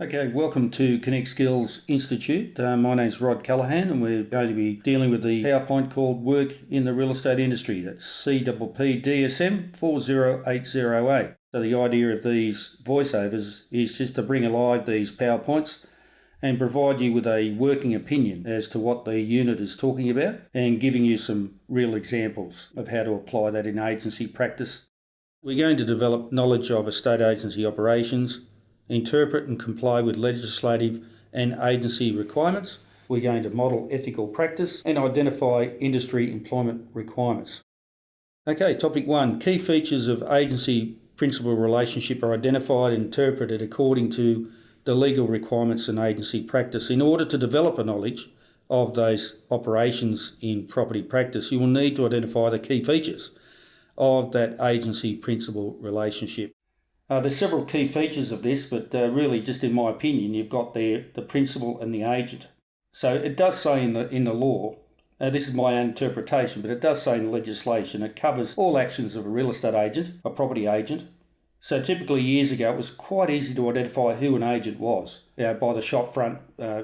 Okay, welcome to Connect Skills Institute. My name's Rod Callahan and we're going to be dealing with the PowerPoint called Work in the Real Estate Industry. That's CPPDSM4080A. So the idea of these voiceovers is just to bring alive these PowerPoints and provide you with a working opinion as to what the unit is talking about and giving you some real examples of how to apply that in agency practice. We're going to develop knowledge of estate agency operations, interpret and comply with legislative and agency requirements. We're going to model ethical practice and identify industry employment requirements. Okay, topic 1. Key features of agency-principal relationship are identified and interpreted according to the legal requirements and agency practice. In order to develop a knowledge of those operations in property practice, you will need to identify the key features of that agency-principal relationship. There's several key features of this, but really, just in my opinion, you've got the principal and the agent. So it does say in the law, this is my own interpretation, but it does say in the legislation, it covers all actions of a real estate agent, a property agent. So typically years ago, it was quite easy to identify who an agent was by the shop front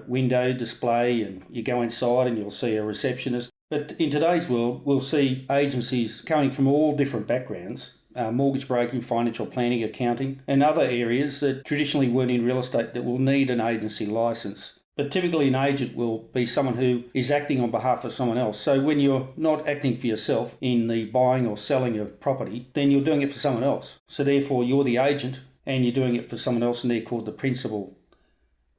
window display, and you go inside and you'll see a receptionist. But in today's world, we'll see agencies coming from all different backgrounds. Mortgage broking, financial planning, accounting, and other areas that traditionally weren't in real estate that will need an agency license. But typically an agent will be someone who is acting on behalf of someone else. So when you're not acting for yourself in the buying or selling of property, then you're doing it for someone else. So therefore you're the agent and you're doing it for someone else, and they're called the principal.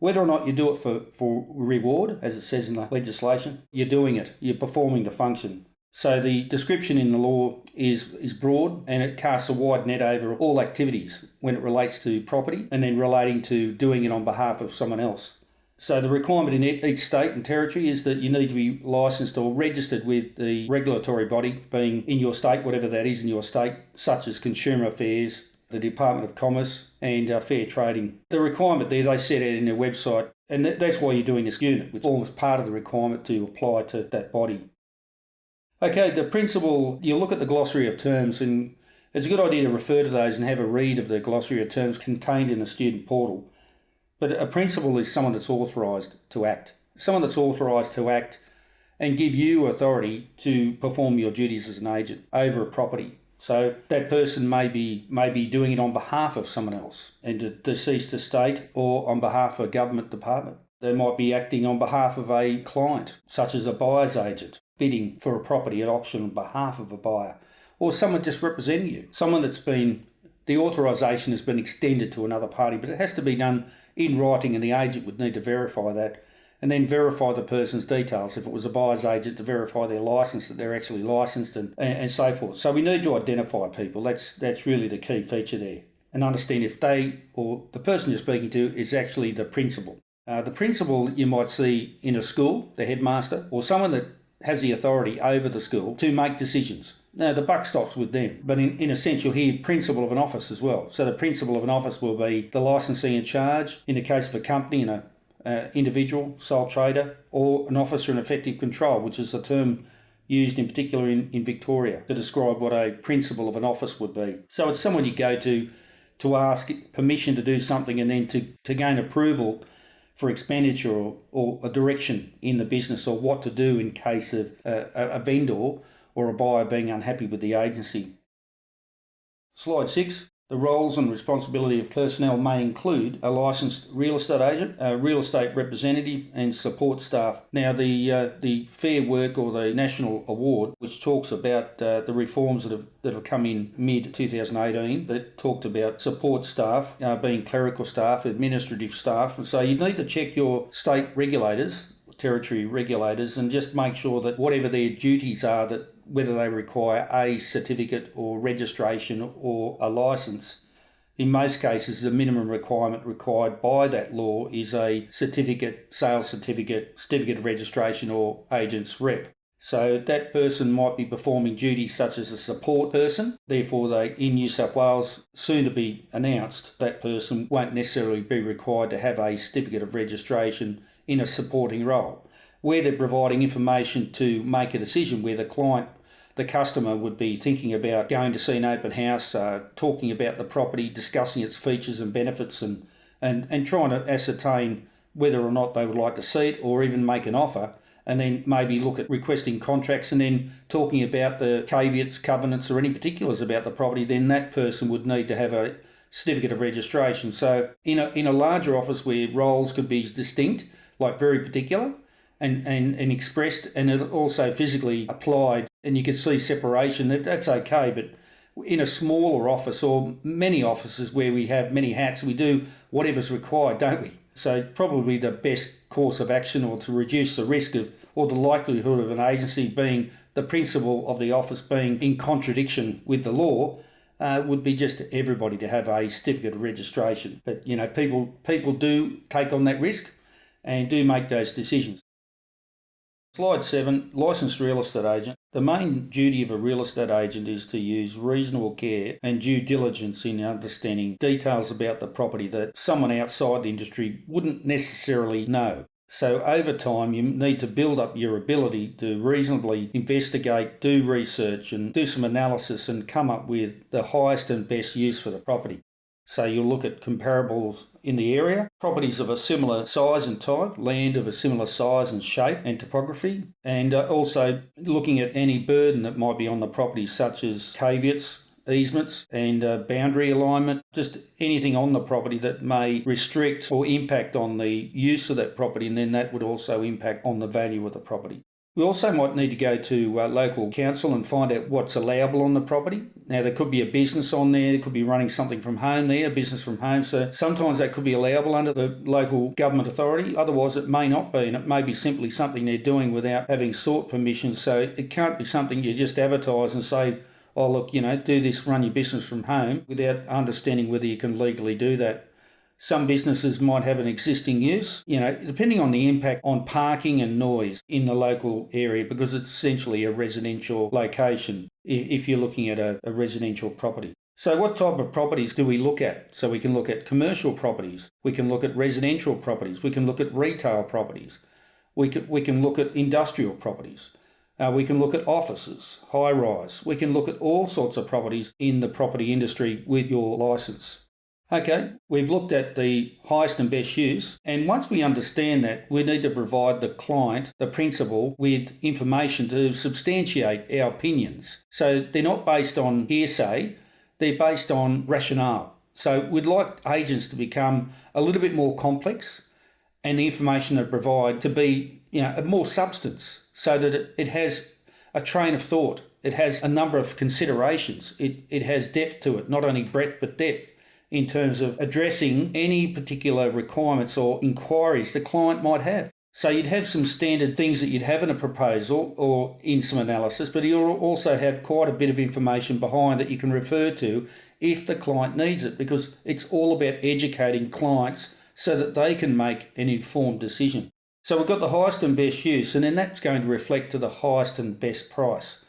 Whether or not you do it for reward, as it says in the legislation, you're doing it, you're performing the function. So the description in the law is broad, and it casts a wide net over all activities when it relates to property and then relating to doing it on behalf of someone else. So the requirement in each state and territory is that you need to be licensed or registered with the regulatory body being in your state, whatever that is in your state, such as Consumer Affairs, the Department of Commerce and Fair Trading. The requirement there, they set out in their website, and that's why you're doing this unit, which forms part of the requirement to apply to that body. Okay, the principal, you look at the glossary of terms, and it's a good idea to refer to those and have a read of the glossary of terms contained in the student portal. But a principal is someone that's authorised to act. Someone that's authorised to act and give you authority to perform your duties as an agent over a property. So that person may be doing it on behalf of someone else, and a deceased estate, or on behalf of a government department. They might be acting on behalf of a client, such as a buyer's agent, bidding for a property at auction on behalf of a buyer, or someone just representing you, someone that's been, the authorisation has been extended to another party, but it has to be done in writing, and the agent would need to verify that and then verify the person's details. If it was a buyer's agent, to verify their licence, that they're actually licensed, and so forth. So we need to identify people. That's really the key feature there, and understand if they or the person you're speaking to is actually the principal. The principal you might see in a school, the headmaster, or someone that has the authority over the school to make decisions. Now, the buck stops with them, but in a sense you'll hear principal of an office as well. So the principal of an office will be the licensee in charge in the case of a company and an individual, sole trader, or an officer in effective control, which is a term used in particular in Victoria to describe what a principal of an office would be. So it's someone you go to ask permission to do something, and then to gain approval for expenditure or a direction in the business, or what to do in case of a vendor or a buyer being unhappy with the agency. Slide 6. The roles and responsibility of personnel may include a licensed real estate agent, a real estate representative, and support staff. Now, the Fair Work or the National Award, which talks about the reforms that have come in mid-2018, that talked about support staff being clerical staff, administrative staff, and so you need to check your state regulators, territory regulators, and just make sure that whatever their duties are, that whether they require a certificate or registration or a licence. In most cases, the minimum requirement required by that law is a certificate, sales certificate, certificate of registration, or agent's rep. So that person might be performing duties such as a support person. Therefore, in New South Wales, soon to be announced, that person won't necessarily be required to have a certificate of registration in a supporting role, where they're providing information to make a decision, where the customer would be thinking about going to see an open house, talking about the property, discussing its features and benefits, and and trying to ascertain whether or not they would like to see it or even make an offer, and then maybe look at requesting contracts and then talking about the caveats, covenants or any particulars about the property, then that person would need to have a certificate of registration. So in a larger office where roles could be distinct, like very particular and expressed, and also physically applied, and you could see separation, that's okay. But in a smaller office or many offices where we have many hats, we do whatever's required, don't we? So probably the best course of action, or to reduce the risk of or the likelihood of an agency being the principal of the office being in contradiction with the law, would be just everybody to have a certificate of registration. But people do take on that risk and do make those decisions. Slide 7, licensed real estate agent. The main duty of a real estate agent is to use reasonable care and due diligence in understanding details about the property that someone outside the industry wouldn't necessarily know. So over time, you need to build up your ability to reasonably investigate, do research and do some analysis and come up with the highest and best use for the property. So you'll look at comparables in the area, properties of a similar size and type, land of a similar size and shape and topography, and also looking at any burden that might be on the property, such as caveats, easements and boundary alignment, just anything on the property that may restrict or impact on the use of that property, and then that would also impact on the value of the property. We also might need to go to local council and find out what's allowable on the property. Now, there could be a business on there, there could be running something from home there, a business from home, so sometimes that could be allowable under the local government authority. Otherwise, it may not be, and it may be simply something they're doing without having sought permission, so it can't be something you just advertise and say, oh, look, do this, run your business from home, without understanding whether you can legally do that. Some businesses might have an existing use, depending on the impact on parking and noise in the local area, because it's essentially a residential location if you're looking at a residential property. So what type of properties do we look at? So we can look at commercial properties, we can look at residential properties, we can look at retail properties, we can look at industrial properties. We can look at offices, high-rise. We can look at all sorts of properties in the property industry with your licence. Okay, we've looked at the highest and best use, and once we understand that, we need to provide the client, the principal, with information to substantiate our opinions. So they're not based on hearsay, they're based on rationale. So we'd like agents to become a little bit more complex, and the information they provide to be, more substance, so that it has a train of thought. It has a number of considerations. It has depth to it, not only breadth but depth, in terms of addressing any particular requirements or inquiries the client might have. So you'd have some standard things that you'd have in a proposal or in some analysis, but you'll also have quite a bit of information behind that you can refer to if the client needs it, because it's all about educating clients so that they can make an informed decision. So we've got the highest and best use, and then that's going to reflect to the highest and best price.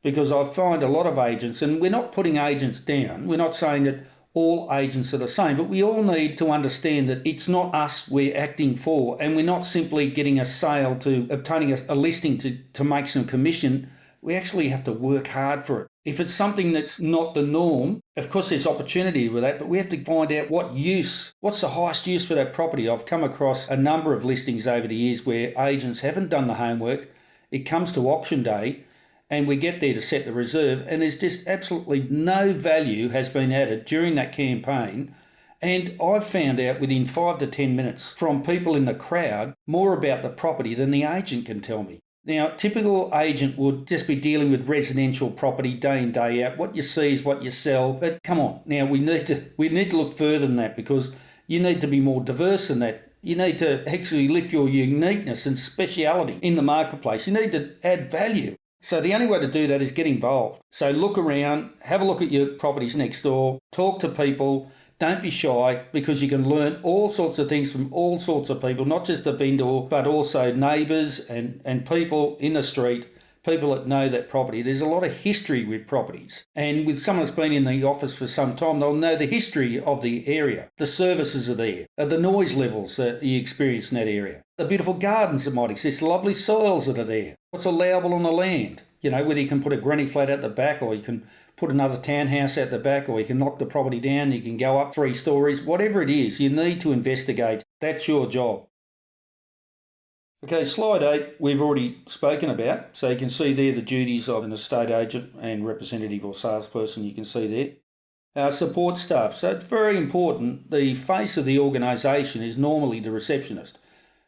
Because I find a lot of agents, and we're not putting agents down, we're not saying that all agents are the same, but we all need to understand that it's not us we're acting for, and we're not simply getting a sale to obtaining a listing to make some commission. We actually have to work hard for it. If it's something that's not the norm, of course there's opportunity with that, but we have to find out what's the highest use for that property. I've come across a number of listings over the years where agents haven't done the homework. It comes to auction day, and we get there to set the reserve, and there's just absolutely no value has been added during that campaign. And I've found out within 5 to 10 minutes from people in the crowd more about the property than the agent can tell me. Now, typical agent would just be dealing with residential property day in, day out. What you see is what you sell. But come on, now we need to look further than that, because you need to be more diverse than that. You need to actually lift your uniqueness and speciality in the marketplace. You need to add value. So the only way to do that is get involved. So look around, have a look at your properties next door, talk to people, don't be shy, because you can learn all sorts of things from all sorts of people, not just the vendor, but also neighbours and people in the street, people that know that property. There's a lot of history with properties. And with someone that's been in the office for some time, they'll know the history of the area. The services are there, the noise levels that you experience in that area, the beautiful gardens that might exist, the lovely soils that are there, what's allowable on the land, whether you can put a granny flat at the back or you can put another townhouse at the back, or you can knock the property down, you can go up 3 stories, whatever it is, you need to investigate. That's your job. Okay, slide 8 we've already spoken about. So you can see there the duties of an estate agent and representative or salesperson, you can see there. Our support staff. So it's very important. The face of the organisation is normally the receptionist.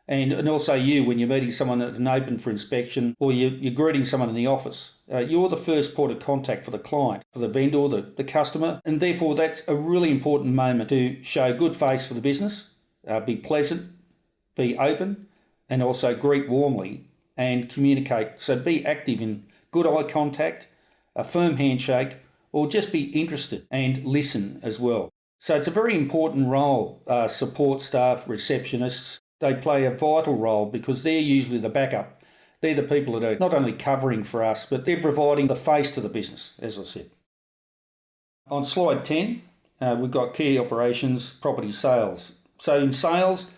And also you, when you're meeting someone at an open for inspection, or you're greeting someone in the office, you're the first point of contact for the client, for the vendor, the customer, and therefore that's a really important moment to show good face for the business, be pleasant, be open, and also greet warmly and communicate. So be active in good eye contact, a firm handshake, or just be interested and listen as well. So it's a very important role, support staff, receptionists. They play a vital role because they're usually the backup. They're the people that are not only covering for us, but they're providing the face to the business, as I said. On slide 10, we've got key operations, property sales. So in sales,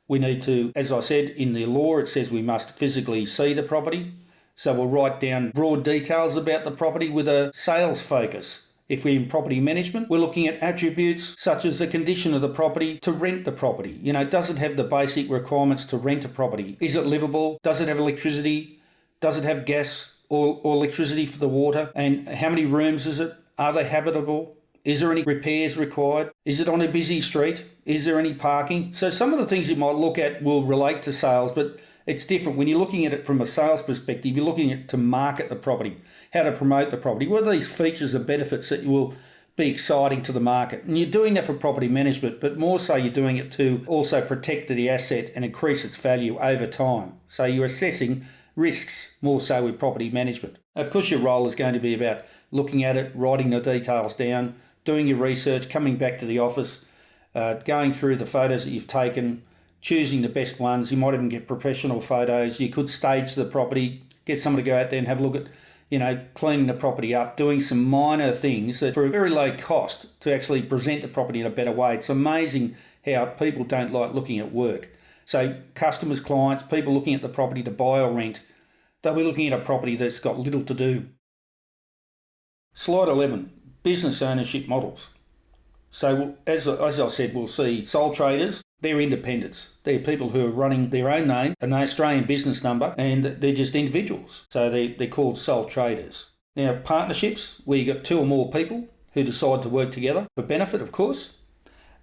we need to, as I said, in the law, it says we must physically see the property. So we'll write down broad details about the property with a sales focus. If we're in property management, we're looking at attributes such as the condition of the property to rent the property. Does it have the basic requirements to rent a property? Is it livable? Does it have electricity? Does it have gas or electricity for the water? And how many rooms is it? Are they habitable? Is there any repairs required? Is it on a busy street? Is there any parking? So some of the things you might look at will relate to sales, but it's different. When you're looking at it from a sales perspective, you're looking at to market the property, how to promote the property. What are these features and benefits that will be exciting to the market? And you're doing that for property management, but more so you're doing it to also protect the asset and increase its value over time. So you're assessing risks more so with property management. Of course, your role is going to be about looking at it, writing the details down, doing your research, coming back to the office, going through the photos that you've taken, choosing the best ones. You might even get professional photos. You could stage the property, get someone to go out there and have a look at, cleaning the property up, doing some minor things that for a very low cost to actually present the property in a better way. It's amazing how people don't like looking at work. So customers, clients, people looking at the property to buy or rent, they'll be looking at a property that's got little to do. Slide 11, business ownership models. So as I said, we'll see sole traders. They're independents. They're people who are running their own name, an Australian business number, and they're just individuals. So they're called sole traders. Now, partnerships, where you've got 2 or more people who decide to work together for benefit, of course,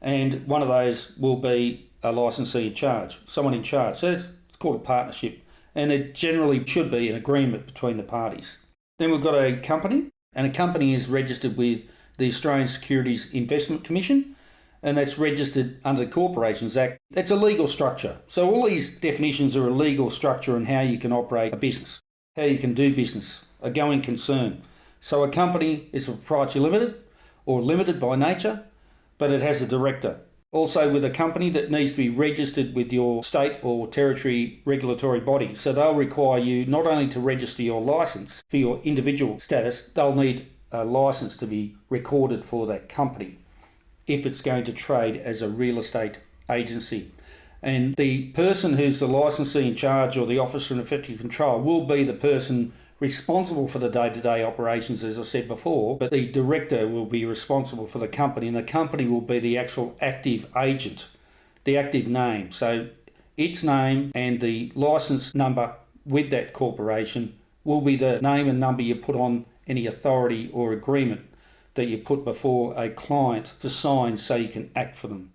and one of those will be a licensee in charge, someone in charge. So it's called a partnership, and it generally should be an agreement between the parties. Then we've got a company, and a company is registered with the Australian Securities Investment Commission, and that's registered under the Corporations Act. It's a legal structure. So all these definitions are a legal structure and how you can operate a business, how you can do business, a going concern. So a company is a proprietary limited or limited by nature, but it has a director. Also with a company that needs to be registered with your state or territory regulatory body. So they'll require you not only to register your licence for your individual status, they'll need a licence to be recorded for that company if it's going to trade as a real estate agency. And the person who's the licensee in charge or the officer in effective control will be the person responsible for the day-to-day operations, as I said before, but the director will be responsible for the company, and the company will be the actual active agent, the active name. So its name and the license number with that corporation will be the name and number you put on any authority or agreement that you put before a client to sign so you can act for them.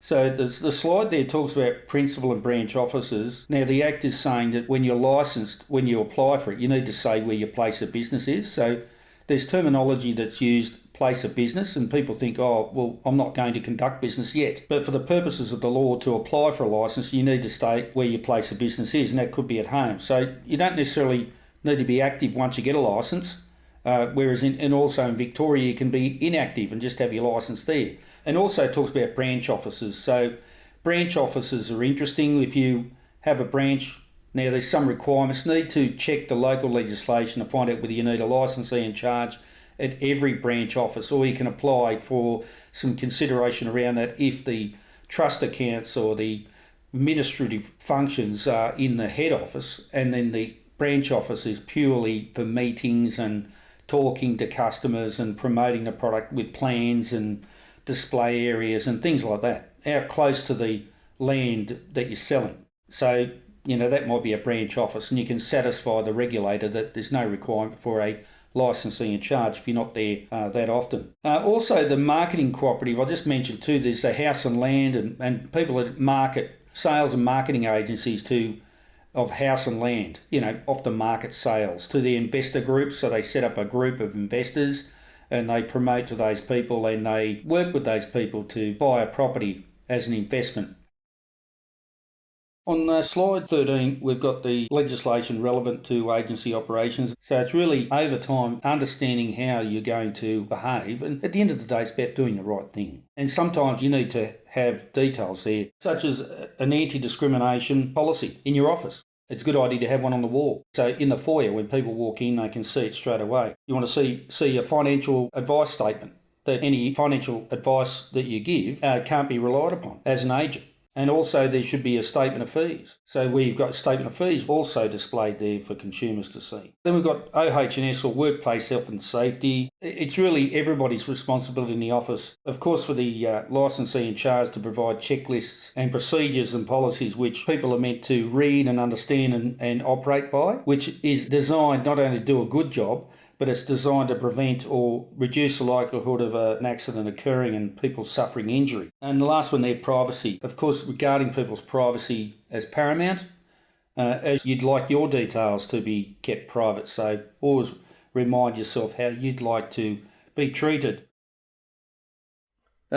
So the slide there talks about principal and branch offices. Now the Act is saying that when you're licensed, when you apply for it, you need to say where your place of business is. So there's terminology that's used, place of business, and people think, oh, well, I'm not going to conduct business yet. But for the purposes of the law, to apply for a licence, you need to state where your place of business is, and that could be at home. So you don't necessarily need to be active once you get a licence, whereas and also in Victoria you can be inactive and just have your licence there. And also talks about branch offices. So branch offices are interesting. If you have a branch, now there's some requirements. Need to check the local legislation to find out whether you need a licensee in charge at every branch office, or you can apply for some consideration around that if the trust accounts or the administrative functions are in the head office, and then the branch office is purely for meetings and talking to customers and promoting the product with plans and display areas and things like that out close to the land that you're selling. So, that might be a branch office, and you can satisfy the regulator that there's no requirement for a licensing and charge if you're not there that often. Also, the marketing cooperative, I just mentioned too, there's a house and land and people that market, sales and marketing agencies of house and land, often market sales to the investor groups. So they set up a group of investors and they promote to those people and they work with those people to buy a property as an investment. On slide 13, we've got the legislation relevant to agency operations. So it's really, over time, understanding how you're going to behave. And at the end of the day, it's about doing the right thing. And sometimes you need to have details there, such as an anti-discrimination policy in your office. It's a good idea to have one on the wall. So in the foyer, when people walk in, they can see it straight away. You want to see a financial advice statement, that any financial advice that you give can't be relied upon as an agent. And also there should be a statement of fees. So we've got a statement of fees also displayed there for consumers to see. Then we've got OH&S, or workplace health and safety. It's really everybody's responsibility in the office, of course, for the licensee in charge to provide checklists and procedures and policies which people are meant to read and understand and operate by, which is designed not only to do a good job, but it's designed to prevent or reduce the likelihood of an accident occurring and people suffering injury. And the last one there, privacy. Of course, regarding people's privacy as paramount, as you'd like your details to be kept private. So always remind yourself how you'd like to be treated.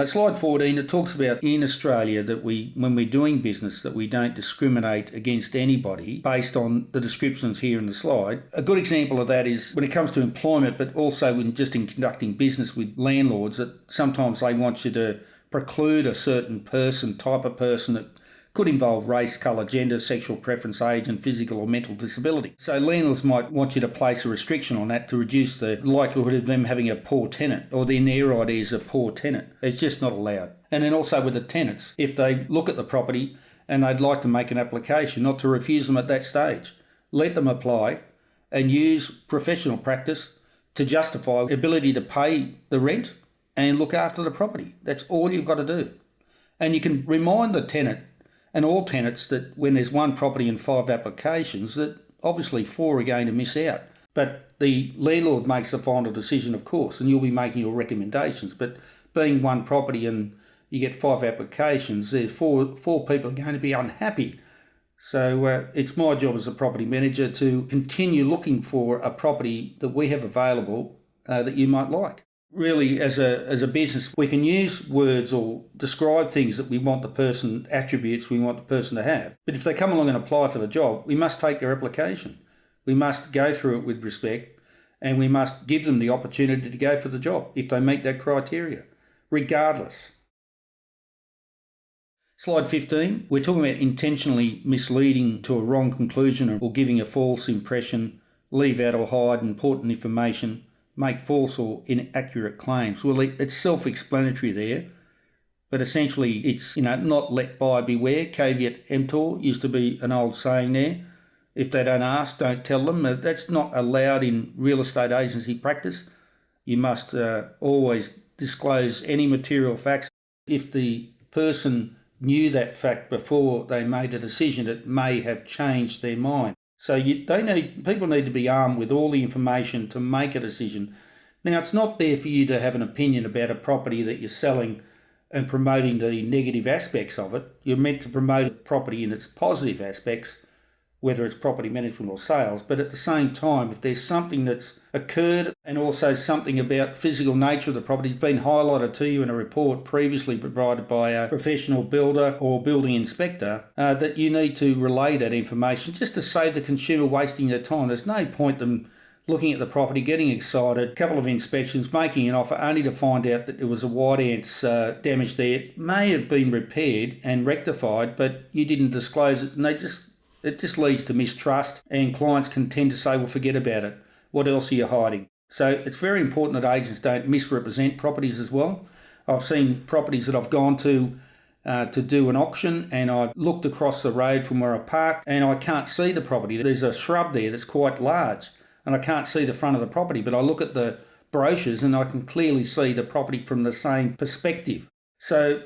Slide 14, it talks about in Australia that when we're doing business, that we don't discriminate against anybody based on the descriptions here in the slide. A good example of that is when it comes to employment, but also in conducting business with landlords, that sometimes they want you to preclude a certain type of person that could involve race, colour, gender, sexual preference, age and physical or mental disability. So landlords might want you to place a restriction on that to reduce the likelihood of them having a poor tenant, or their idea is a poor tenant. It's just not allowed. And then also with the tenants, if they look at the property and they'd like to make an application, not to refuse them at that stage. Let them apply and use professional practice to justify ability to pay the rent and look after the property. That's all you've got to do. And you can remind the tenant and all tenants that when there's one property and 5 applications, that obviously 4 are going to miss out. But the landlord makes the final decision, of course, and you'll be making your recommendations. But being one property and you get 5 applications, there's four people are going to be unhappy. So it's my job as a property manager to continue looking for a property that we have available that you might like. Really, as a business, we can use words or describe things that we want the person, attributes we want the person to have. But if they come along and apply for the job, we must take their application. We must go through it with respect, and we must give them the opportunity to go for the job if they meet that criteria, regardless. Slide 15, we're talking about intentionally misleading to a wrong conclusion or giving a false impression, leave out or hide important information, make false or inaccurate claims. Well, it's self-explanatory there, but essentially it's, not let buyer beware, caveat emptor used to be an old saying there. If they don't ask, don't tell them. That's not allowed in real estate agency practice. You must always disclose any material facts. If the person knew that fact before they made a decision, it may have changed their mind. So people need to be armed with all the information to make a decision. Now, it's not there for you to have an opinion about a property that you're selling and promoting the negative aspects of it. You're meant to promote a property in its positive aspects, whether it's property management or sales. But at the same time, if there's something that's occurred and also something about physical nature of the property has been highlighted to you in a report previously provided by a professional builder or building inspector, that you need to relay that information just to save the consumer wasting their time. There's no point them looking at the property, getting excited, a couple of inspections, making an offer only to find out that there was a white ants damage there. It may have been repaired and rectified, but you didn't disclose it, and it just leads to mistrust, and clients can tend to say, well, forget about it. What else are you hiding? So it's very important that agents don't misrepresent properties as well. I've seen properties that I've gone to do an auction, and I've looked across the road from where I parked and I can't see the property. There's a shrub there that's quite large. and I can't see the front of the property, but I look at the brochures and I can clearly see the property from the same perspective. So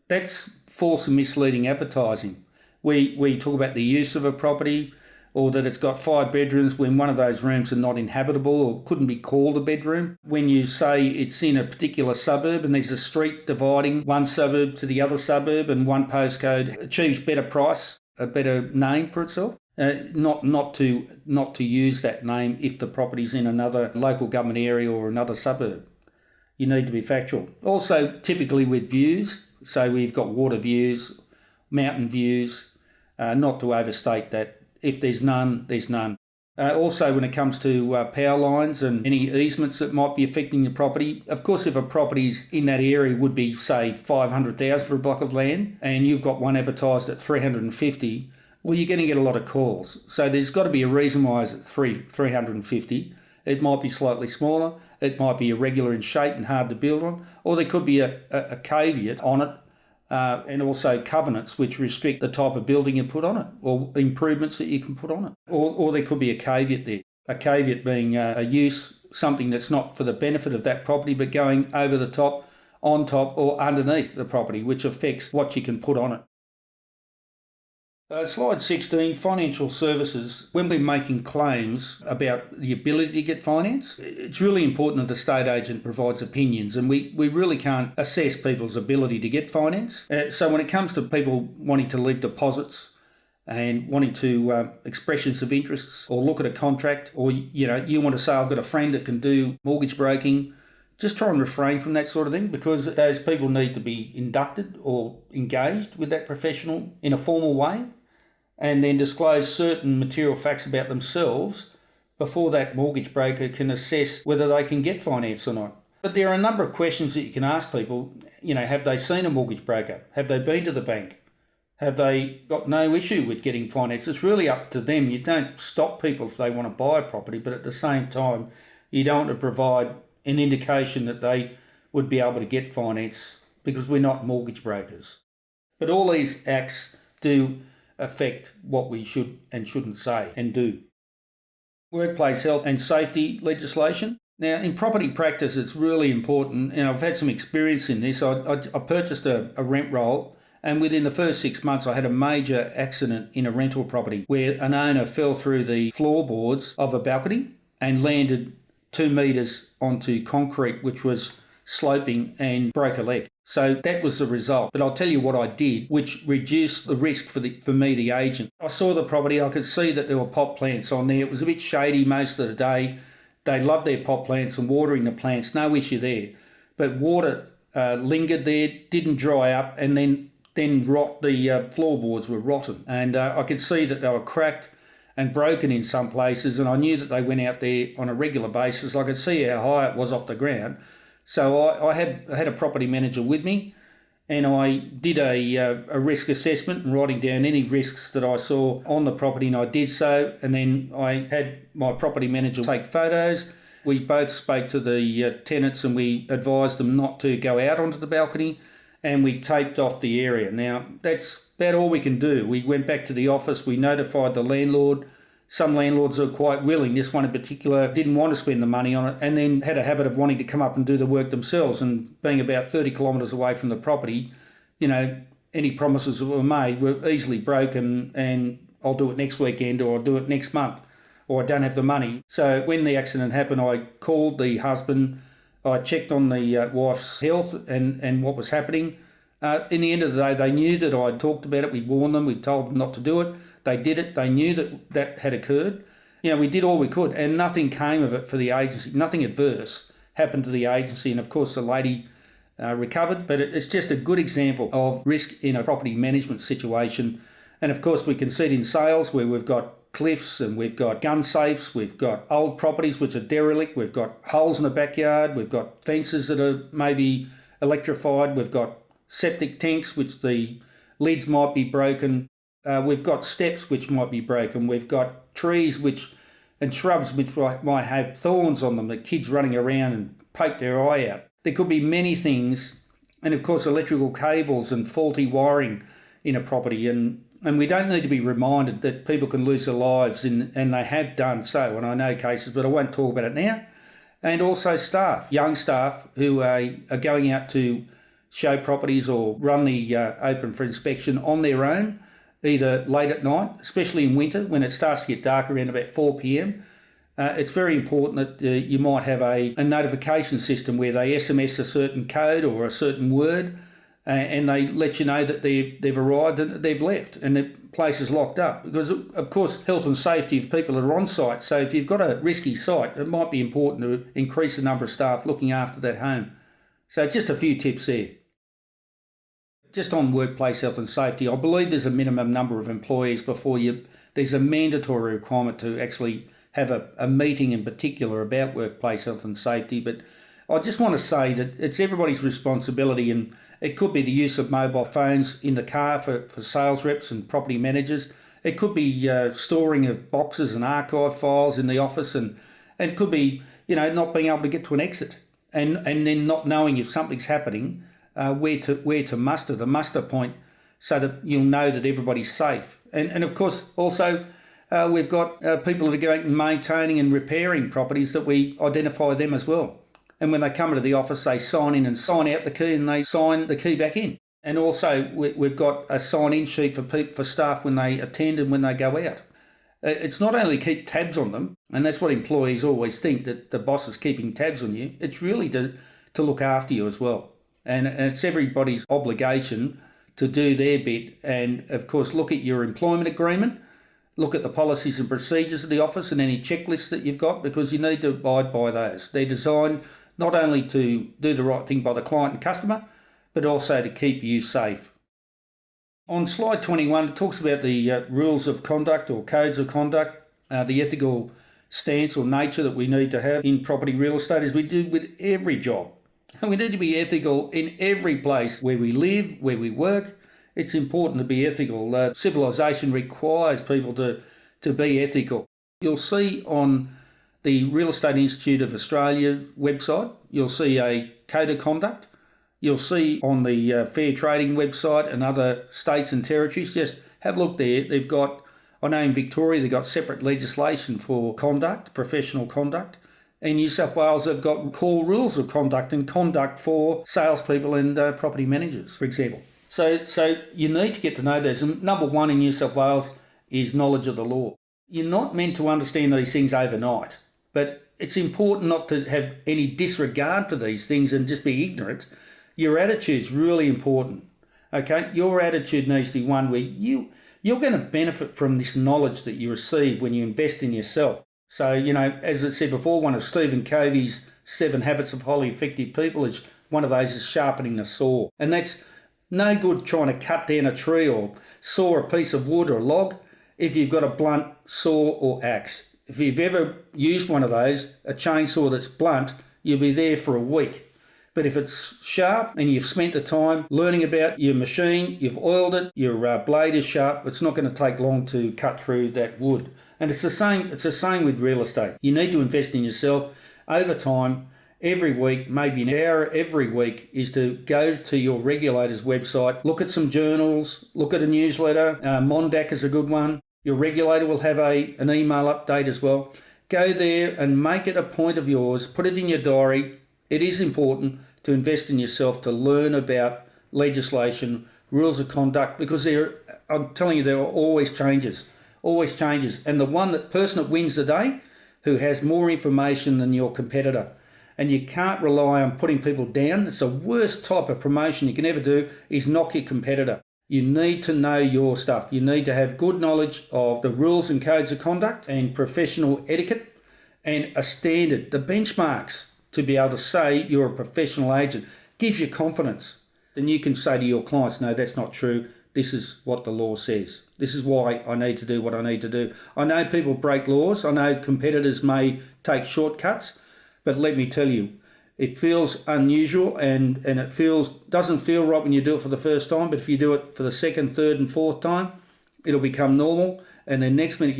that's false and misleading advertising. We talk about the use of a property, or that it's got 5 bedrooms when one of those rooms are not inhabitable or couldn't be called a bedroom. When you say it's in a particular suburb and there's a street dividing one suburb to the other suburb and one postcode achieves better price, a better name for itself. Not to use that name if the property's in another local government area or another suburb. You need to be factual. Also, typically with views, so we've got water views, mountain views, not to overstate that. If there's none, there's none. Also, when it comes to power lines and any easements that might be affecting your property, of course, if a property's in that area would be, say, 500,000 for a block of land, and you've got one advertised at 350, well, you're going to get a lot of calls. So there's got to be a reason why it's at 350. It might be slightly smaller, it might be irregular in shape and hard to build on, or there could be a caveat on it, and also covenants which restrict the type of building you put on it, or improvements that you can put on it. Or there could be a caveat there. A caveat being a use, something that's not for the benefit of that property, but going over the top, on top, or underneath the property, which affects what you can put on it. Slide 16, financial services. When we're making claims about the ability to get finance, it's really important that the estate agent provides opinions, and we really can't assess people's ability to get finance. So when it comes to people wanting to leave deposits and wanting to expressions of interests, or look at a contract, or you want to say, I've got a friend that can do mortgage broking, just try and refrain from that sort of thing, because those people need to be inducted or engaged with that professional in a formal way, and then disclose certain material facts about themselves before that mortgage broker can assess whether they can get finance or not. But there are a number of questions that you can ask people. Have they seen a mortgage broker? Have they been to the bank? Have they got no issue with getting finance? It's really up to them. You don't stop people if they want to buy a property, but at the same time, you don't want to provide an indication that they would be able to get finance, because we're not mortgage brokers. But all these acts do affect what we should and shouldn't say and do. Workplace health and safety legislation. Now, in property practice, it's really important, and I've had some experience in this. I purchased a rent roll, and within the first 6 months, I had a major accident in a rental property where an owner fell through the floorboards of a balcony and landed 2 metres onto concrete, which was sloping, and broke a leg. So that was the result. But I'll tell you what I did, which reduced the risk for me, the agent. I saw the property. I could see that there were pot plants on there. It was a bit shady most of the day. They loved their pot plants and watering the plants. No issue there. But water lingered there, didn't dry up, and then the floorboards were rotten. And I could see that they were cracked and broken in some places, and I knew that they went out there on a regular basis. I could see how high it was off the ground. So I had a property manager with me, and I did a risk assessment and writing down any risks that I saw on the property, and I did so. And then I had my property manager take photos. We both spoke to the tenants, and we advised them not to go out onto the balcony, and we taped off the area. Now, that's about all we can do. We went back to the office, we notified the landlord. Some landlords are quite willing. This one in particular didn't want to spend the money on it, and then had a habit of wanting to come up and do the work themselves. And being about 30 kilometres away from the property, any promises that were made were easily broken, and I'll do it next weekend, or I'll do it next month, or I don't have the money. So when the accident happened, I called the husband. I checked on the wife's health and what was happening. In the end of the day, they knew that I'd talked about it. We warned them. We told them not to do it. They did it. They knew that had occurred. We did all we could, and nothing came of it for the agency. Nothing adverse happened to the agency, and of course the lady recovered. But it's just a good example of risk in a property management situation. And of course we can see it in sales, where we've got cliffs and we've got gun safes, we've got old properties which are derelict, we've got holes in the backyard, we've got fences that are maybe electrified, we've got septic tanks which the lids might be broken. We've got steps which might be broken. We've got trees and shrubs which might have thorns on them, the kids running around and poke their eye out. There could be many things, and of course electrical cables and faulty wiring in a property. And And we don't need to be reminded that people can lose their lives, and they have done so. And I know cases, but I won't talk about it now. And also staff, young staff who are going out to show properties or run the open for inspection on their own, either late at night, especially in winter when it starts to get dark around about 4 p.m. It's very important that you might have a notification system where they SMS a certain code or a certain word, and they let you know that they've arrived and that they've left and the place is locked up. Because, of course, health and safety of people that are on site. So if you've got a risky site, it might be important to increase the number of staff looking after that home. So just a few tips there. Just on workplace health and safety, I believe there's a minimum number of employees before there's a mandatory requirement to actually have a meeting in particular about workplace health and safety. But I just want to say that it's everybody's responsibility, and it could be the use of mobile phones in the car for sales reps and property managers. It could be storing of boxes and archive files in the office, and it could be not being able to get to an exit, and then not knowing if something's happening, where to muster the muster point, so that you'll know that everybody's safe. And of course also we've got people that are going and maintaining and repairing properties, that we identify them as well. And when they come into the office, they sign in and sign out the key, and they sign the key back in. And also we've got a sign-in sheet for staff when they attend and when they go out. It's not only keep tabs on them, and that's what employees always think, that the boss is keeping tabs on you. It's really to look after you as well. And it's everybody's obligation to do their bit. And of course, look at your employment agreement, look at the policies and procedures of the office and any checklists that you've got, because you need to abide by those. They're designed not only to do the right thing by the client and customer, but also to keep you safe. On slide 21, it talks about the rules of conduct or codes of conduct, the ethical stance or nature that we need to have in property real estate, as we do with every job. And we need to be ethical in every place where we live, where we work. It's important to be ethical. Civilization requires people to be ethical. You'll see on the Real Estate Institute of Australia website, you'll see a code of conduct. You'll see on the Fair Trading website and other states and territories, just have a look there. They've got, I know in Victoria, they've got separate legislation for conduct, professional conduct. In New South Wales, they've got core rules of conduct and conduct for salespeople and property managers, for example. So you need to get to know those. And number one in New South Wales is knowledge of the law. You're not meant to understand these things overnight, but it's important not to have any disregard for these things and just be ignorant. Your attitude's really important, okay? Your attitude needs to be one where you're going to benefit from this knowledge that you receive when you invest in yourself. So, as I said before, one of Stephen Covey's 7 Habits of Highly Effective People is one of those is sharpening the saw. And that's no good trying to cut down a tree or saw a piece of wood or a log if you've got a blunt saw or axe. If you've ever used one of those, a chainsaw that's blunt, you'll be there for a week. But if it's sharp and you've spent the time learning about your machine, you've oiled it, your blade is sharp, it's not going to take long to cut through that wood. And it's the same with real estate. You need to invest in yourself over time. Every week, maybe an hour every week, is to go to your regulator's website, look at some journals, look at a newsletter. Mondac is a good one. Your regulator will have an email update as well. Go there and make it a point of yours. Put it in your diary. It is important to invest in yourself, to learn about legislation, rules of conduct, because I'm telling you, there are always changes. And the person that wins the day, who has more information than your competitor. And you can't rely on putting people down. It's the worst type of promotion you can ever do, is knock your competitor. You need to know your stuff. You need to have good knowledge of the rules and codes of conduct and professional etiquette and a standard, the benchmarks, to be able to say you're a professional agent. Gives you confidence. Then you can say to your clients, no, that's not true. This is what the law says. This is why I need to do what I need to do. I know people break laws. I know competitors may take shortcuts, but let me tell you, it feels unusual and it doesn't feel right when you do it for the first time, but if you do it for the second, third and fourth time, it'll become normal. And then next minute,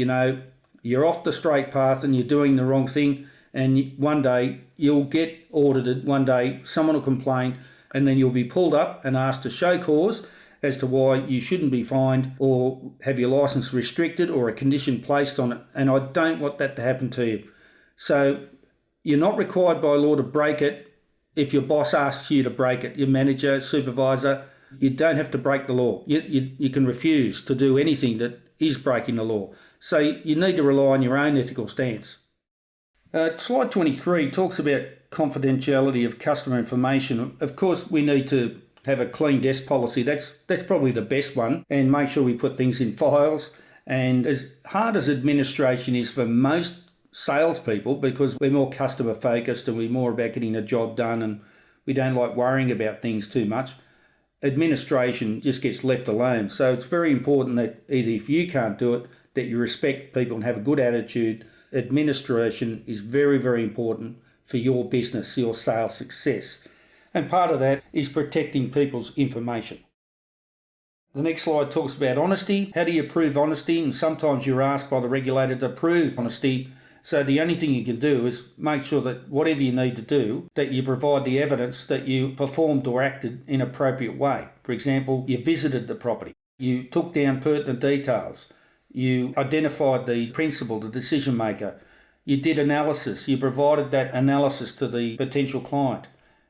you're off the straight path and you're doing the wrong thing. And one day you'll get audited. One day someone will complain and then you'll be pulled up and asked to show cause. as to why you shouldn't be fined or have your licence restricted or a condition placed on it, and I don't want that to happen to you. So you're not required by law to break it if your boss asks you to break it, your manager, supervisor. You don't have to break the law. You can refuse to do anything that is breaking the law. So you need to rely on your own ethical stance. Slide 23 talks about confidentiality of customer information. Of course, we need to have a clean desk policy. That's probably the best one, and make sure we put things in files. And as hard as administration is for most salespeople, because we're more customer focused and we're more about getting a job done and we don't like worrying about things too much, administration just gets left alone. So it's very important that either if you can't do it, that you respect people and have a good attitude. Administration is very, very important for your business, your sales success. And part of that is protecting people's information. The next slide talks about honesty. How do you prove honesty? And sometimes you're asked by the regulator to prove honesty. So the only thing you can do is make sure that whatever you need to do, that you provide the evidence that you performed or acted in an appropriate way. For example, you visited the property, you took down pertinent details, you identified the principal, the decision maker, you did analysis, you provided that analysis to the potential client,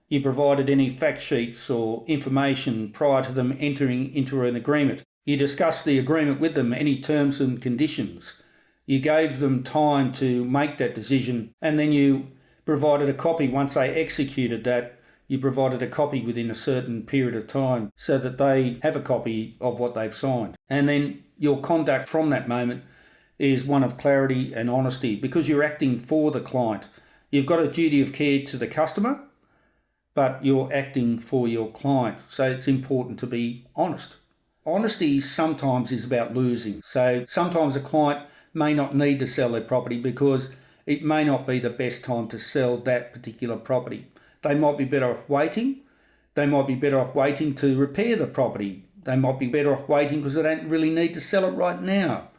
you provided any fact sheets or information prior to them entering into an agreement, you discussed the agreement with them, any terms and conditions. You gave them time to make that decision, and then you provided a copy once they executed that. You provided a copy within a certain period of time so that they have a copy of what they've signed. And then your conduct from that moment is one of clarity and honesty, because you're acting for the client. You've got a duty of care to the customer, but you're acting for your client. So it's important to be honest. Honesty sometimes is about losing. So sometimes a client may not need to sell their property because it may not be the best time to sell that particular property. They might be better off waiting. They might be better off waiting to repair the property. They might be better off waiting because they don't really need to sell it right now.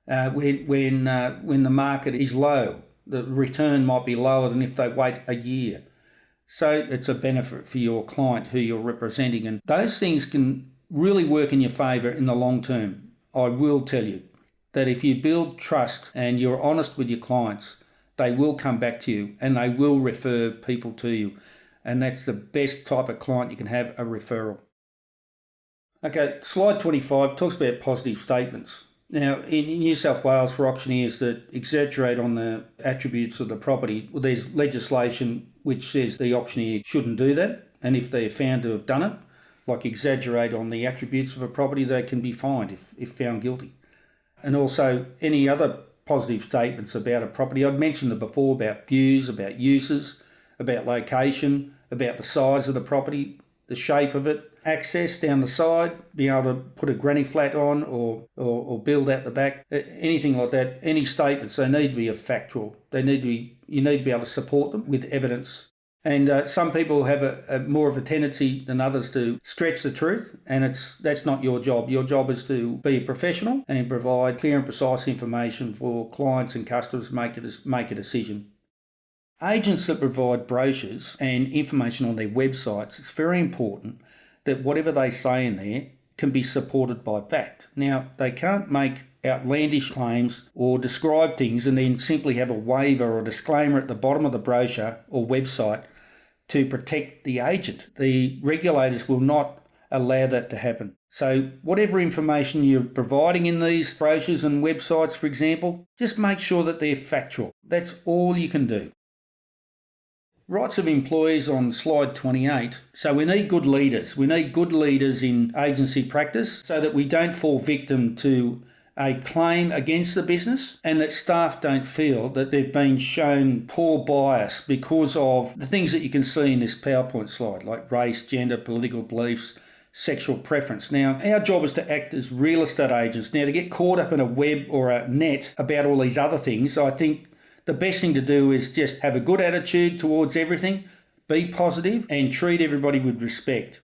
When the market is low, the return might be lower than if they wait a year. So it's a benefit for your client who you're representing, and those things can really work in your favour in the long term. I will tell you that if you build trust and you're honest with your clients, they will come back to you and they will refer people to you. And that's the best type of client you can have, a referral. Okay, slide 25 talks about positive statements. Now, in New South Wales, for auctioneers that exaggerate on the attributes of the property, well, there's legislation which says the auctioneer shouldn't do that. And if they're found to have done it, like exaggerate on the attributes of a property, they can be fined if found guilty. And also any other positive statements about a property. I'd mentioned it before about views, about uses, about location, about the size of the property, the shape of it, access down the side, being able to put a granny flat on or build out the back, anything like that. Any statements, they need to be factual. You need to be able to support them with evidence. And some people have a more of a tendency than others to stretch the truth, and that's not your job. Your job is to be a professional and provide clear and precise information for clients and customers to make a decision. Agents that provide brochures and information on their websites, it's very important that whatever they say in there can be supported by fact. Now, they can't make outlandish claims or describe things and then simply have a waiver or a disclaimer at the bottom of the brochure or website to protect the agent. The regulators will not allow that to happen. So whatever information you're providing in these brochures and websites, for example, just make sure that they're factual. That's all you can do. Rights of employees on slide 28. So we need good leaders. We need good leaders in agency practice so that we don't fall victim to a claim against the business and that staff don't feel that they've been shown poor bias because of the things that you can see in this PowerPoint slide, like race, gender, political beliefs, sexual preference. Now, our job is to act as real estate agents. Now, to get caught up in a web or a net about all these other things, I think the best thing to do is just have a good attitude towards everything, be positive and treat everybody with respect.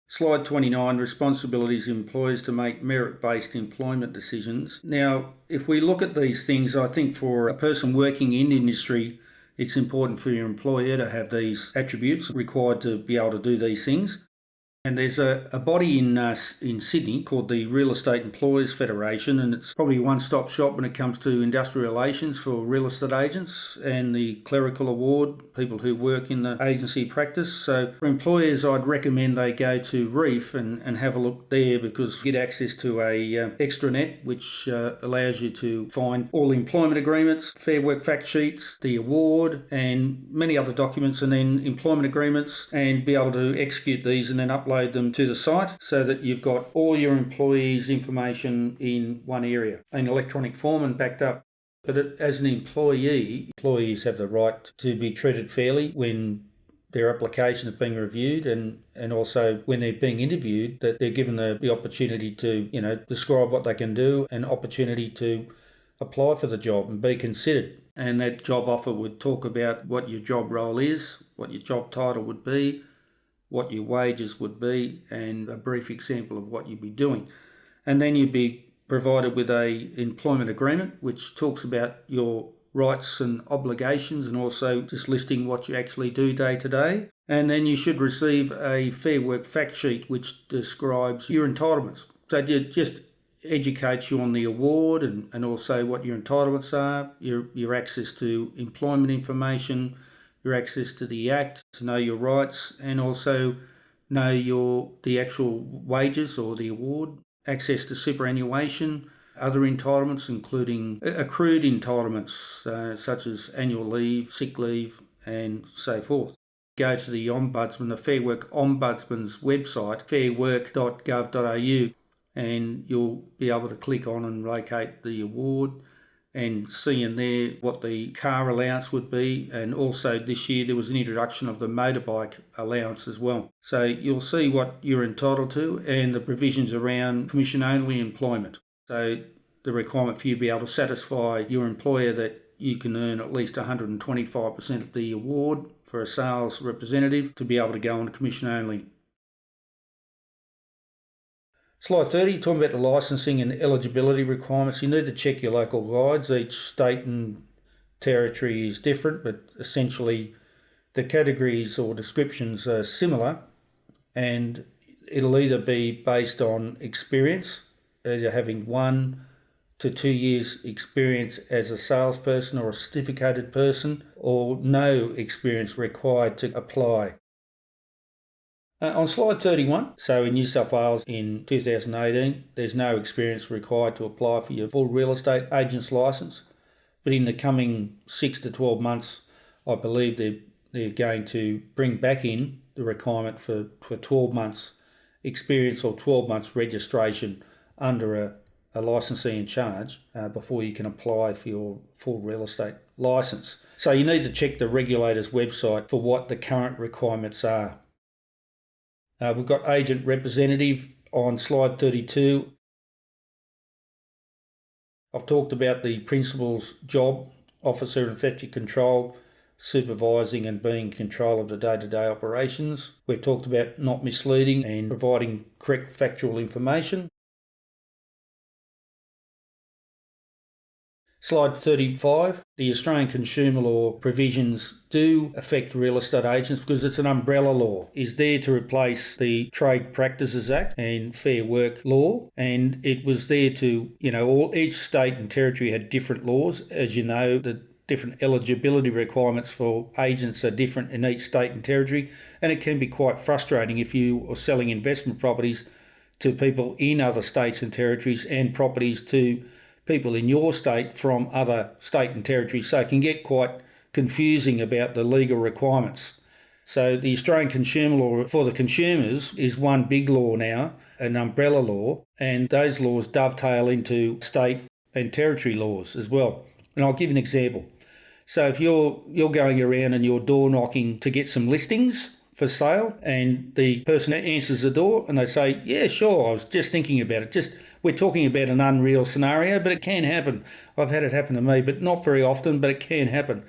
Slide 29, responsibilities of employers to make merit-based employment decisions. Now, if we look at these things, I think for a person working in industry, it's important for your employer to have these attributes required to be able to do these things. And there's a body in Sydney called the Real Estate Employers Federation, and it's probably a one-stop shop when it comes to industrial relations for real estate agents and the clerical award, people who work in the agency practice. So for employers, I'd recommend they go to REEF and have a look there, because you get access to a extranet, which allows you to find all the employment agreements, Fair Work fact sheets, the award, and many other documents, and then employment agreements, and be able to execute these and then upload them to the site so that you've got all your employees' information in one area in electronic form and backed up. But as an employee, employees have the right to be treated fairly when their application is being reviewed, and also when they're being interviewed, that they're given the opportunity to, describe what they can do, and opportunity to apply for the job and be considered. And that job offer would talk about what your job role is, what your job title would be, what your wages would be, and a brief example of what you'd be doing. And then you'd be provided with a employment agreement, which talks about your rights and obligations, and also just listing what you actually do day to day. And then you should receive a Fair Work fact sheet, which describes your entitlements. So it just educates you on the award, and also what your entitlements are, your access to employment information, your access to the Act, to know your rights, and also know the actual wages or the award, access to superannuation, other entitlements including accrued entitlements such as annual leave, sick leave, and so forth. Go to the Ombudsman, the Fair Work Ombudsman's website, fairwork.gov.au, and you'll be able to click on and locate the award, and see in there what the car allowance would be. And also this year there was an introduction of the motorbike allowance as well. So you'll see what you're entitled to, and the provisions around commission-only employment. So the requirement for you to be able to satisfy your employer that you can earn at least 125% of the award for a sales representative to be able to go on commission-only. Slide 30, talking about the licensing and eligibility requirements. You need to check your local guides. Each state and territory is different, but essentially the categories or descriptions are similar, and it'll either be based on experience, either having 1 to 2 years experience as a salesperson or a certificated person, or no experience required to apply. On slide 31, so in New South Wales in 2018, there's no experience required to apply for your full real estate agent's licence. But in the coming 6 to 12 months, I believe they're going to bring back in the requirement for 12 months experience or 12 months registration under a licensee in charge before you can apply for your full real estate licence. So you need to check the regulator's website for what the current requirements are. We've got agent representative on slide 32. I've talked about the principal's job, officer and effective control, supervising and being in control of the day-to-day operations. We've talked about not misleading and providing correct factual information. Slide 35, the Australian Consumer Law provisions do affect real estate agents because it's an umbrella law. It's there to replace the Trade Practices Act and Fair Work law, and it was there to, each state and territory had different laws. As you know, the different eligibility requirements for agents are different in each state and territory, and it can be quite frustrating if you are selling investment properties to people in other states and territories and properties to people in your state from other state and territories, so it can get quite confusing about the legal requirements. So the Australian Consumer Law for the consumers is one big law now, an umbrella law, and those laws dovetail into state and territory laws as well. And I'll give you an example. So if you're going around and you're door knocking to get some listings for sale, and the person answers the door and they say, yeah, sure, I was just thinking about it. We're talking about an unreal scenario, but it can happen. I've had it happen to me, but not very often, but it can happen.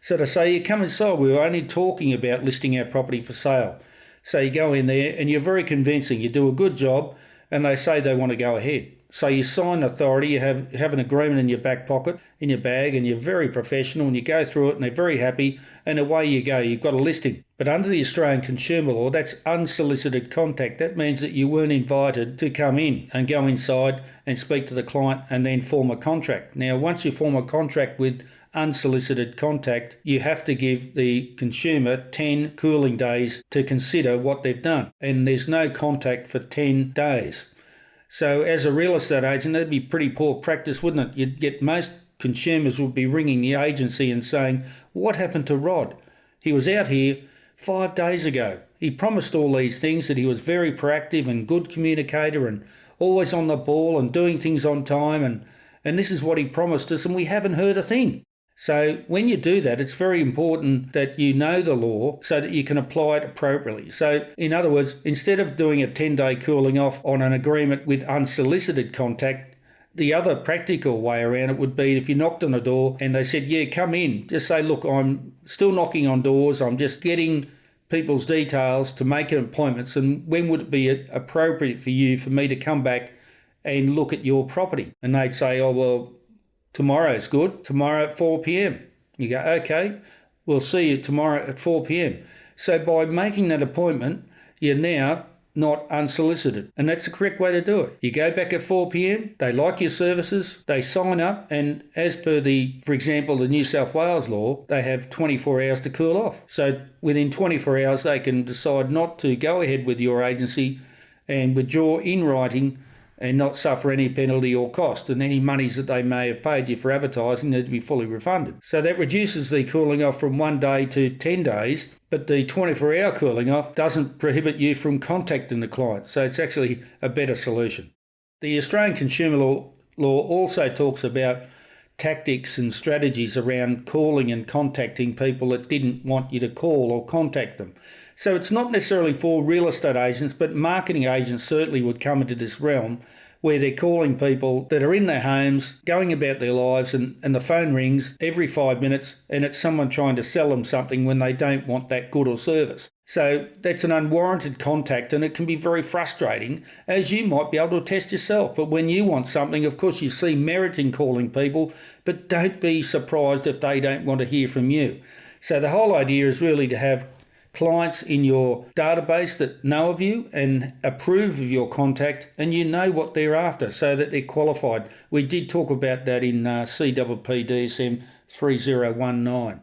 So to say, you come inside, we were only talking about listing our property for sale. So you go in there and you're very convincing. You do a good job and they say they want to go ahead. So you sign authority, you have an agreement in your back pocket, in your bag, and you're very professional, and you go through it and they're very happy, and away you go. You've got a listing. But under the Australian consumer law, that's unsolicited contact. That means that you weren't invited to come in and go inside and speak to the client and then form a contract. Now, once you form a contract with unsolicited contact, you have to give the consumer 10 cooling days to consider what they've done. And there's no contact for 10 days. So as a real estate agent, that'd be pretty poor practice, wouldn't it? You'd get most consumers would be ringing the agency and saying, what happened to Rod? He was out here 5 days ago. He promised all these things, that he was very proactive and good communicator and always on the ball and doing things on time. And this is what he promised us, and we haven't heard a thing. So when you do that, it's very important that you know the law so that you can apply it appropriately. So in other words, instead of doing a 10-day cooling off on an agreement with unsolicited contact, the other practical way around it would be if you knocked on a door and they said, yeah, come in. Just say, look, I'm still knocking on doors. I'm just getting people's details to make appointments. And when would it be appropriate for me to come back and look at your property? And they'd say, oh, well, tomorrow's good, tomorrow at 4 p.m. You go, okay, we'll see you tomorrow at 4 p.m. So by making that appointment, you're now not unsolicited. And that's the correct way to do it. You go back at 4 p.m, they like your services, they sign up, and as per for example, the New South Wales law, they have 24 hours to cool off. So within 24 hours, they can decide not to go ahead with your agency and withdraw in writing and not suffer any penalty or cost, and any monies that they may have paid you for advertising need to be fully refunded. So that reduces the cooling off from 1 day to 10 days, but the 24-hour cooling off doesn't prohibit you from contacting the client, so it's actually a better solution. The Australian consumer law also talks about tactics and strategies around calling and contacting people that didn't want you to call or contact them. So it's not necessarily for real estate agents, but marketing agents certainly would come into this realm where they're calling people that are in their homes, going about their lives, and the phone rings every 5 minutes and it's someone trying to sell them something when they don't want that good or service. So that's an unwarranted contact, and it can be very frustrating, as you might be able to attest yourself. But when you want something, of course, you see merit in calling people, but don't be surprised if they don't want to hear from you. So the whole idea is really to have clients in your database that know of you and approve of your contact, and you know what they're after so that they're qualified. We did talk about that in CPPDSM4080A.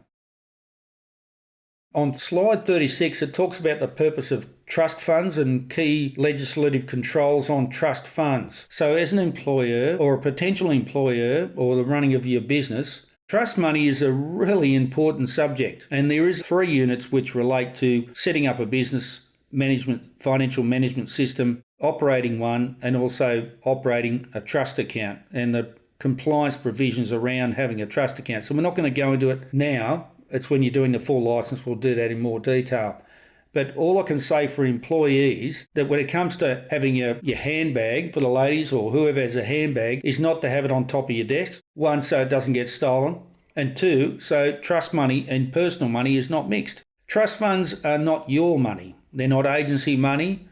On slide 36, it talks about the purpose of trust funds and key legislative controls on trust funds. So as an employer or a potential employer or the running of your business, trust money is a really important subject, and there is 3 units which relate to setting up a business management, financial management system, operating one, and also operating a trust account, and the compliance provisions around having a trust account. So we're not going to go into it now. It's when you're doing the full license, we'll do that in more detail. But all I can say for employees, that when it comes to having your handbag for the ladies or whoever has a handbag, is not to have it on top of your desk. 1, so it doesn't get stolen. And 2, so trust money and personal money is not mixed. Trust funds are not your money. They're not agency money,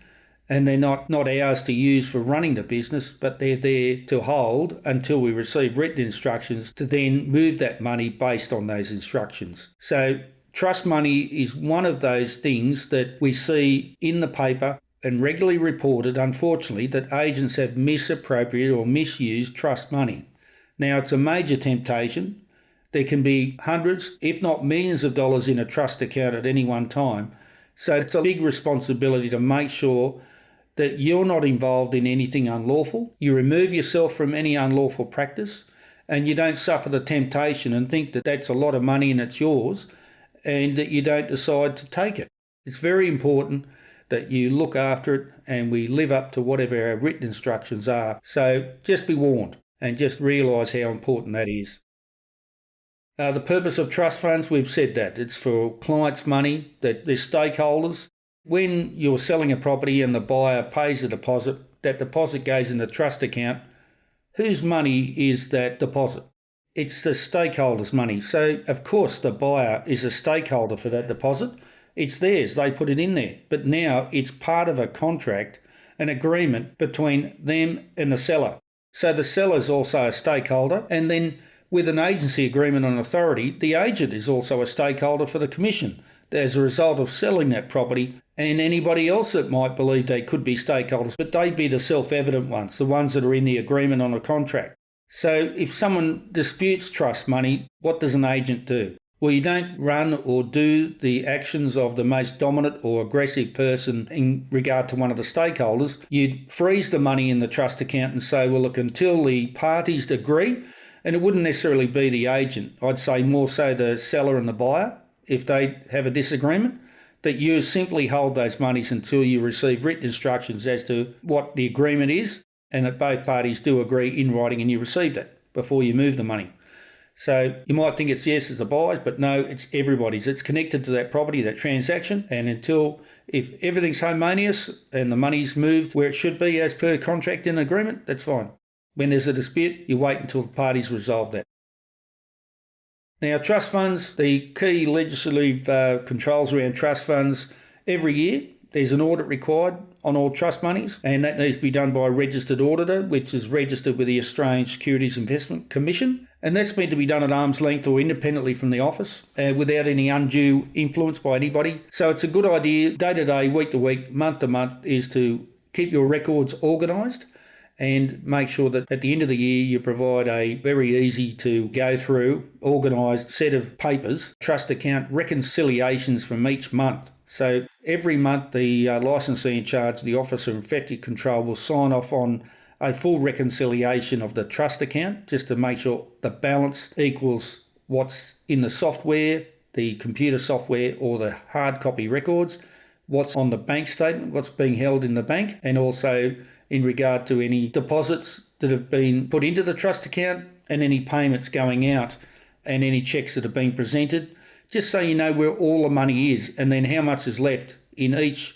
and they're not ours to use for running the business, but they're there to hold until we receive written instructions to then move that money based on those instructions. So trust money is one of those things that we see in the paper and regularly reported, unfortunately, that agents have misappropriated or misused trust money. Now, it's a major temptation. There can be hundreds, if not millions of dollars in a trust account at any one time. So it's a big responsibility to make sure that you're not involved in anything unlawful. You remove yourself from any unlawful practice, and you don't suffer the temptation and think that that's a lot of money and it's yours, and that you don't decide to take it. It's very important that you look after it and we live up to whatever our written instructions are. So just be warned and just realise how important that is. The purpose of trust funds, we've said that. It's for clients' money, that they're stakeholders. When you're selling a property and the buyer pays a deposit, that deposit goes in the trust account. Whose money is that deposit? It's the stakeholders' money. So, of course, the buyer is a stakeholder for that deposit. It's theirs. They put it in there. But now it's part of a contract, an agreement between them and the seller. So the seller's also a stakeholder, and then with an agency agreement on authority, the agent is also a stakeholder for the commission as a result of selling that property, and anybody else that might believe they could be stakeholders, but they'd be the self-evident ones, the ones that are in the agreement on a contract. So if someone disputes trust money, what does an agent do? Well, you don't run or do the actions of the most dominant or aggressive person in regard to one of the stakeholders. You'd freeze the money in the trust account and say, well, look, until the parties agree, and it wouldn't necessarily be the agent. I'd say more so the seller and the buyer, if they have a disagreement, that you simply hold those monies until you receive written instructions as to what the agreement is, and that both parties do agree in writing and you receive that before you move the money. So you might think it's yes, it's the buyer's, but no, it's everybody's. It's connected to that property, that transaction, and if everything's harmonious and the money's moved where it should be as per contract and agreement, that's fine. When there's a dispute, you wait until the parties resolve that. Now, trust funds, the key legislative controls around trust funds, every year there's an audit required on all trust monies, and that needs to be done by a registered auditor, which is registered with the Australian Securities Investment Commission. And that's meant to be done at arm's length or independently from the office without any undue influence by anybody. So it's a good idea, day to day, week to week, month to month, is to keep your records organised and make sure that at the end of the year you provide a very easy to go through, organised set of papers, trust account reconciliations from each month. So every month the licensee in charge, the Officer of Effective Control, will sign off on a full reconciliation of the trust account just to make sure the balance equals what's in the software, the computer software or the hard copy records, what's on the bank statement, what's being held in the bank, and also in regard to any deposits that have been put into the trust account and any payments going out and any checks that have been presented, just so you know where all the money is and then how much is left in each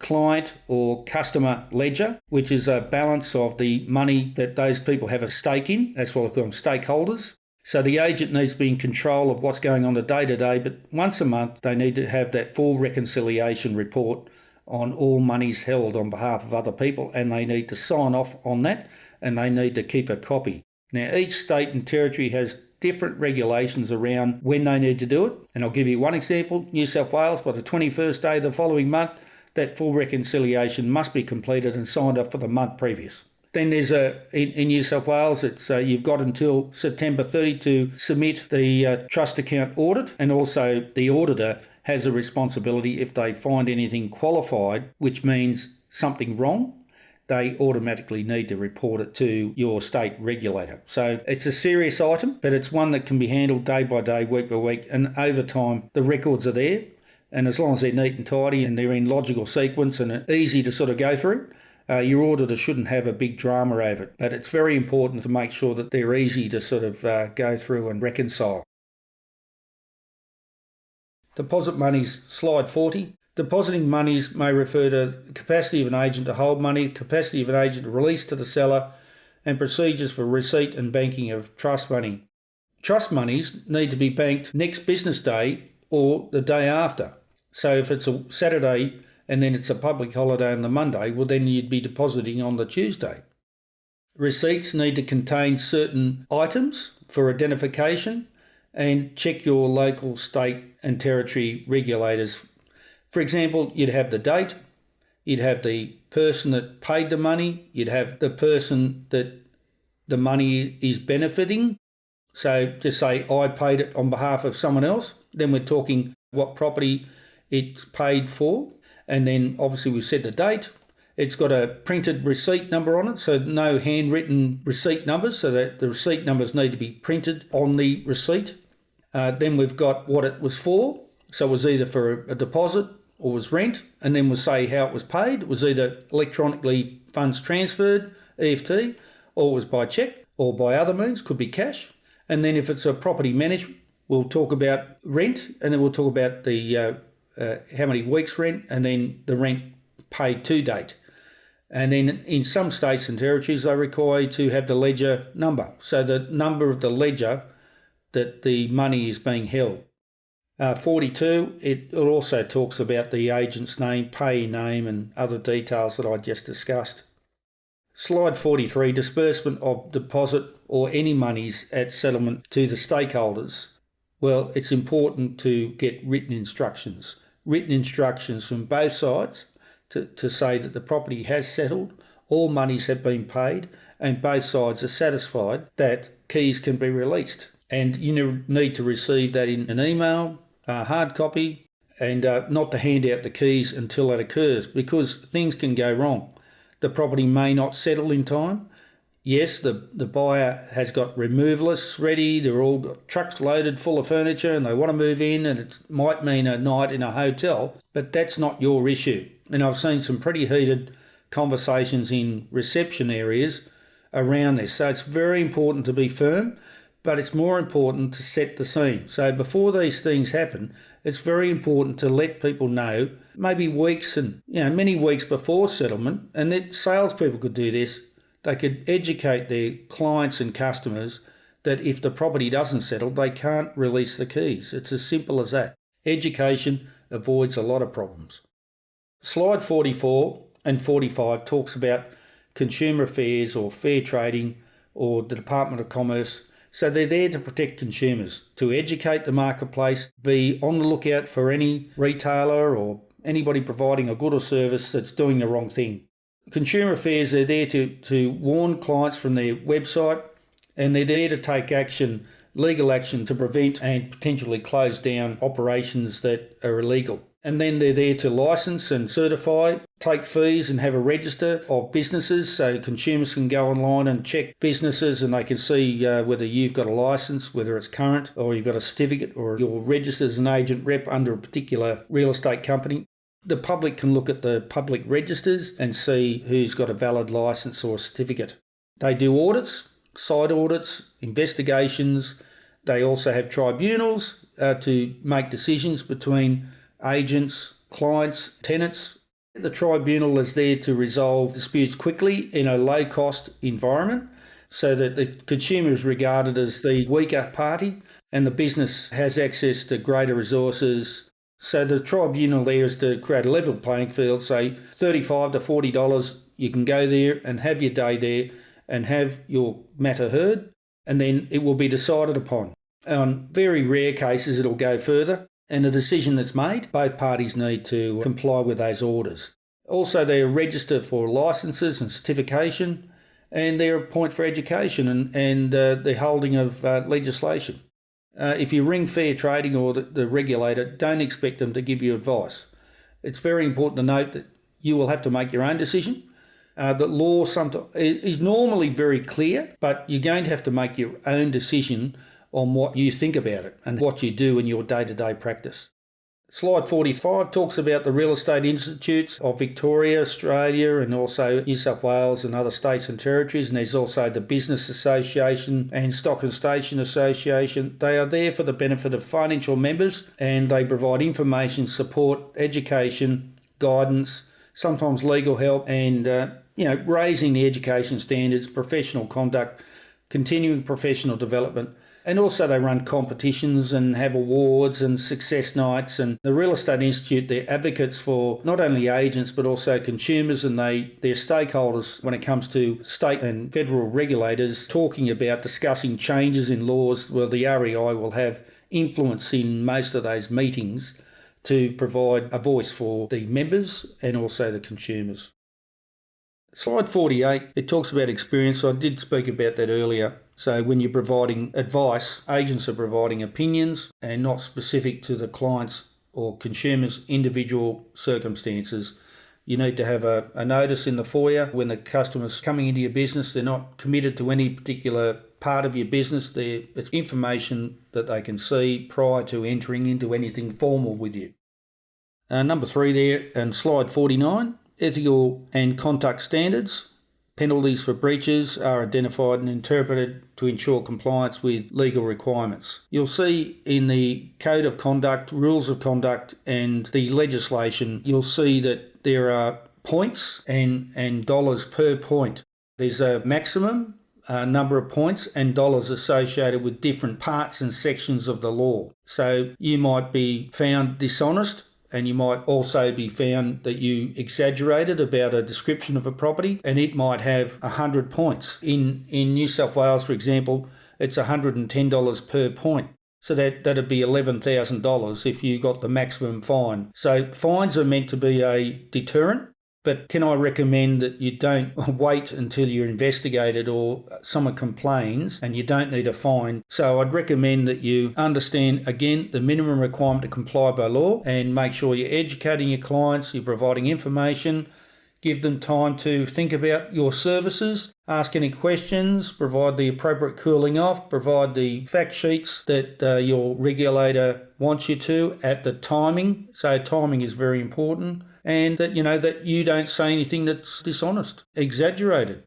client or customer ledger, which is a balance of the money that those people have a stake in. That's what I call them, stakeholders. So the agent needs to be in control of what's going on the day-to-day, but once a month they need to have that full reconciliation report on all monies held on behalf of other people, and they need to sign off on that, and they need to keep a copy. Now, each state and territory has different regulations around when they need to do it, and I'll give you one example. New South Wales, by the 21st day of the following month, that full reconciliation must be completed and signed off for the month previous. Then there's in New South Wales, it's you've got until September 30 to submit the trust account audit, and also the auditor has a responsibility if they find anything qualified, which means something wrong, they automatically need to report it to your state regulator. So it's a serious item, but it's one that can be handled day by day, week by week, and over time the records are there. And as long as they're neat and tidy and they're in logical sequence and easy to sort of go through, your auditor shouldn't have a big drama over it. But it's very important to make sure that they're easy to sort of go through and reconcile. Deposit monies, slide 40. Depositing monies may refer to the capacity of an agent to hold money, capacity of an agent to release to the seller, and procedures for receipt and banking of trust money. Trust monies need to be banked next business day or the day after. So if it's a Saturday and then it's a public holiday on the Monday, well then you'd be depositing on the Tuesday. Receipts need to contain certain items for identification, and check your local, state and territory regulators. For example, you'd have the date, you'd have the person that paid the money, you'd have the person that the money is benefiting. So just say I paid it on behalf of someone else, then we're talking what property it's paid for, and then obviously we said the date. It's got a printed receipt number on it, so no handwritten receipt numbers, so that the receipt numbers need to be printed on the receipt. Then we've got what it was for, so it was either for a deposit or was rent, and then we'll say how it was paid. It was either electronically funds transferred, EFT, or it was by cheque or by other means, could be cash. And then if it's a property management, we'll talk about rent, and then we'll talk about the how many weeks rent, and then the rent paid to date. And then in some states and territories, they require you to have the ledger number, so the number of the ledger that the money is being held. 42, it also talks about the agent's name, payee name, and other details that I just discussed. Slide 43, disbursement of deposit or any monies at settlement to the stakeholders. Well, it's important to get written instructions from both sides to say that the property has settled, all monies have been paid, and both sides are satisfied that keys can be released. And you need to receive that in an email, a hard copy, and not to hand out the keys until that occurs, because things can go wrong. The property may not settle in time. Yes, the buyer has got removalists ready, they're all got trucks loaded full of furniture and they want to move in, and it might mean a night in a hotel, but that's not your issue. And I've seen some pretty heated conversations in reception areas around this. So it's very important to be firm, but it's more important to set the scene. So before these things happen, it's very important to let people know, maybe weeks and many weeks before settlement, and that salespeople could do this. They could educate their clients and customers that if the property doesn't settle, they can't release the keys. It's as simple as that. Education avoids a lot of problems. Slide 44 and 45 talks about consumer affairs or fair trading or the Department of Commerce. So they're there to protect consumers, to educate the marketplace, be on the lookout for any retailer or anybody providing a good or service that's doing the wrong thing. Consumer affairs are there to warn clients from their website, and they're there to take action, legal action, to prevent and potentially close down operations that are illegal. And then they're there to license and certify, take fees and have a register of businesses so consumers can go online and check businesses and they can see whether you've got a license, whether it's current or you've got a certificate or you're registered as an agent rep under a particular real estate company. The public can look at the public registers and see who's got a valid licence or certificate. They do audits, site audits, investigations. They also have tribunals to make decisions between agents, clients, tenants. The tribunal is there to resolve disputes quickly in a low-cost environment so that the consumer is regarded as the weaker party and the business has access to greater resources. So the tribunal there is to create a level playing field, say $35 to $40, you can go there and have your day there and have your matter heard, and then it will be decided upon. On very rare cases, it'll go further, and the decision that's made, both parties need to comply with those orders. Also, they're registered for licences and certification, and they're a point for education and the holding of legislation. If you ring fair trading or the regulator, don't expect them to give you advice. It's very important to note that you will have to make your own decision. The law sometimes is normally very clear, but you're going to have to make your own decision on what you think about it and what you do in your day-to-day practice. Slide 45 talks about the real estate institutes of Victoria, Australia, and also New South Wales and other states and territories. And there's also the Business Association and Stock and Station Association. They are there for the benefit of financial members, and they provide information, support, education, guidance, sometimes legal help, and raising the education standards, professional conduct, continuing professional development. And also they run competitions and have awards and success nights. And the Real Estate Institute, they're advocates for not only agents but also consumers, and they're stakeholders when it comes to state and federal regulators talking about discussing changes in laws. Well, the REI will have influence in most of those meetings to provide a voice for the members and also the consumers. Slide 48, it talks about experience. I did speak about that earlier. So when you're providing advice, agents are providing opinions and not specific to the client's or consumer's individual circumstances. You need to have a notice in the foyer when the customer's coming into your business. They're not committed to any particular part of your business. It's information that they can see prior to entering into anything formal with you. Number 3 there, and slide 49, ethical and conduct standards. Penalties for breaches are identified and interpreted to ensure compliance with legal requirements. You'll see in the Code of Conduct, Rules of Conduct and the legislation, you'll see that there are points and dollars per point. There's a maximum number of points and dollars associated with different parts and sections of the law. So you might be found dishonest and you might also be found that you exaggerated about a description of a property, and it might have 100 points. In New South Wales, for example, it's $110 per point. So that'd be $11,000 if you got the maximum fine. So fines are meant to be a deterrent, but can I recommend that you don't wait until you're investigated or someone complains and you don't need a fine. So I'd recommend that you understand, again, the minimum requirement to comply by law, and make sure you're educating your clients, you're providing information, give them time to think about your services, ask any questions, provide the appropriate cooling off, provide the fact sheets that your regulator wants you to at the timing. So timing is very important. And that you don't say anything that's dishonest, exaggerated.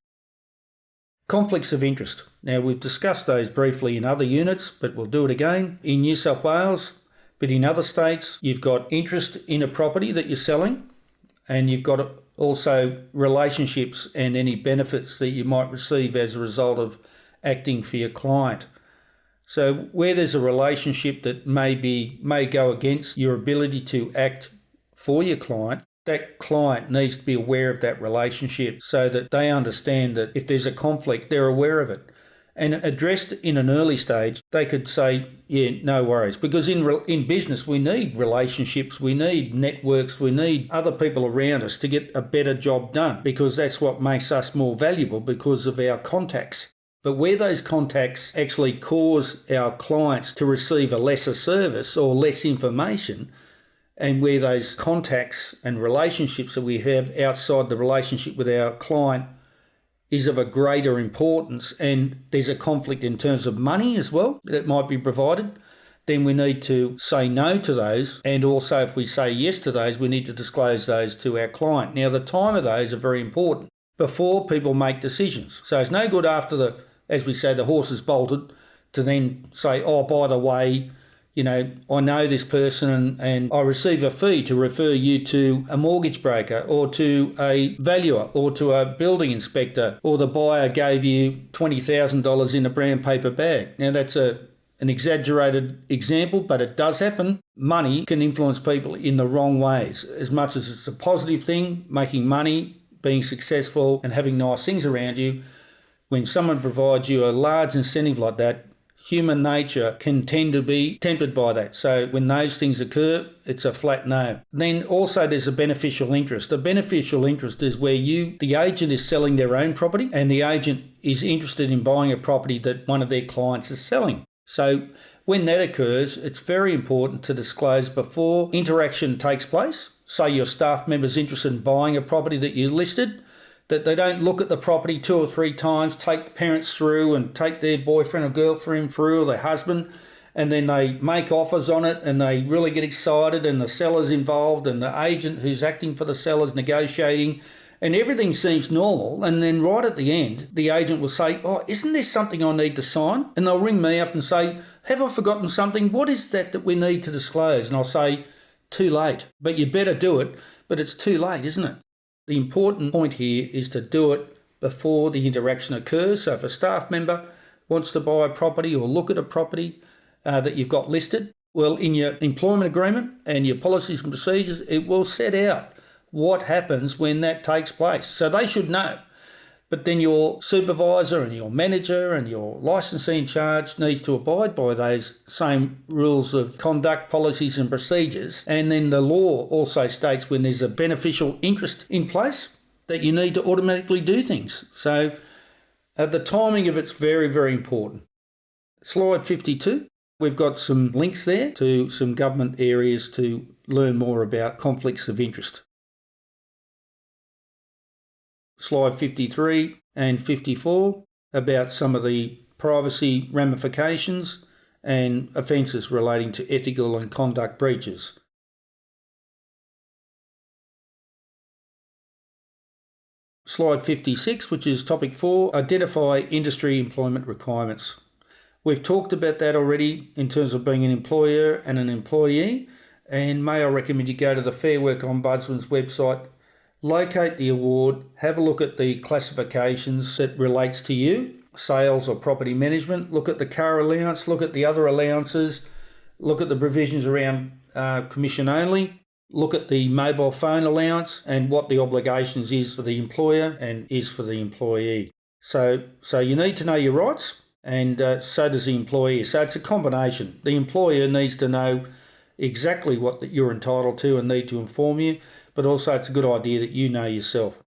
Conflicts of interest. Now, we've discussed those briefly in other units, but we'll do it again. In New South Wales, but in other states, you've got interest in a property that you're selling, and you've got also relationships and any benefits that you might receive as a result of acting for your client. So where there's a relationship that may go against your ability to act for your client, that client needs to be aware of that relationship so that they understand that if there's a conflict, they're aware of it. And addressed in an early stage, they could say, yeah, no worries. Because in business, we need relationships, we need networks, we need other people around us to get a better job done, because that's what makes us more valuable, because of our contacts. But where those contacts actually cause our clients to receive a lesser service or less information, and where those contacts and relationships that we have outside the relationship with our client is of a greater importance, and there's a conflict in terms of money as well that might be provided, then we need to say no to those. And also, if we say yes to those, we need to disclose those to our client. Now, the time of those are very important before people make decisions. So it's no good after as we say, the horse is bolted, to then say, oh, by the way, I know this person and I receive a fee to refer you to a mortgage broker or to a valuer or to a building inspector, or the buyer gave you $20,000 in a brown paper bag. Now, that's an exaggerated example, but it does happen. Money can influence people in the wrong ways. As much as it's a positive thing, making money, being successful and having nice things around you, when someone provides you a large incentive like that, human nature can tend to be tempted by that. So when those things occur, it's a flat no. Then also there's a beneficial interest. A beneficial interest is where the agent is selling their own property and the agent is interested in buying a property that one of their clients is selling. So when that occurs, it's very important to disclose before interaction takes place. Say your staff member's interested in buying a property that you listed, that they don't look at the property 2 or 3 times, take the parents through and take their boyfriend or girlfriend through, or their husband, and then they make offers on it and they really get excited, and the seller's involved and the agent who's acting for the seller's negotiating, and everything seems normal. And then right at the end, the agent will say, oh, isn't there something I need to sign? And they'll ring me up and say, have I forgotten something? What is that we need to disclose? And I'll say, too late. But you better do it, but it's too late, isn't it? The important point here is to do it before the interaction occurs. So if a staff member wants to buy a property or look at a property that you've got listed, well, in your employment agreement and your policies and procedures, it will set out what happens when that takes place. So they should know. But then your supervisor and your manager and your licensee in charge needs to abide by those same rules of conduct, policies and procedures. And then the law also states when there's a beneficial interest in place that you need to automatically do things. So the timing of it's very, very important. Slide 52. We've got some links there to some government areas to learn more about conflicts of interest. Slide 53 and 54 about some of the privacy ramifications and offences relating to ethical and conduct breaches. Slide 56, which is topic 4, identify industry employment requirements. We've talked about that already in terms of being an employer and an employee, and may I recommend you go to the Fair Work Ombudsman's website, locate the award, have a look at the classifications that relates to you, sales or property management, look at the car allowance, look at the other allowances, look at the provisions around commission only, look at the mobile phone allowance and what the obligations is for the employer and is for the employee. So you need to know your rights, and so does the employee. So it's a combination. The employer needs to know exactly what that you're entitled to and need to inform you, but also it's a good idea that you know yourself.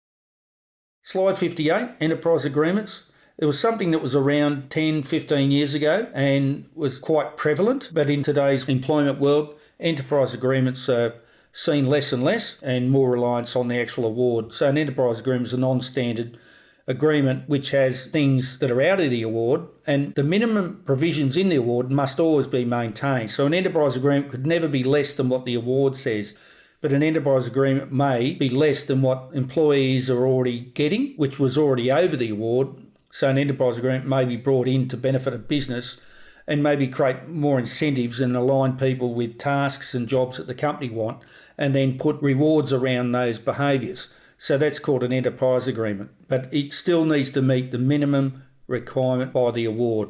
Slide 58, enterprise agreements. It was something that was around 10, 15 years ago and was quite prevalent, but in today's employment world, enterprise agreements are seen less and less and more reliance on the actual award. So an enterprise agreement is a non-standard agreement which has things that are out of the award, and the minimum provisions in the award must always be maintained. So an enterprise agreement could never be less than what the award says, but an enterprise agreement may be less than what employees are already getting, which was already over the award. So an enterprise agreement may be brought in to benefit a business and maybe create more incentives and align people with tasks and jobs that the company want, and then put rewards around those behaviours. So that's called an enterprise agreement, but it still needs to meet the minimum requirement by the award.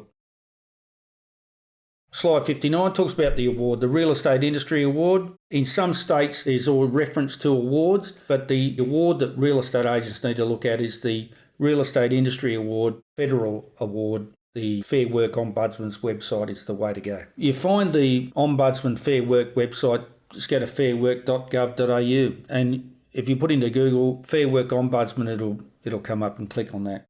Slide 59 talks about the award, the Real Estate Industry Award. In some states there's all reference to awards, but the award that real estate agents need to look at is the Real Estate Industry Award, Federal Award. The Fair Work Ombudsman's website is the way to go. You find the Ombudsman Fair Work website, just go to fairwork.gov.au, and if you put into Google Fair Work Ombudsman, it'll come up, and click on that.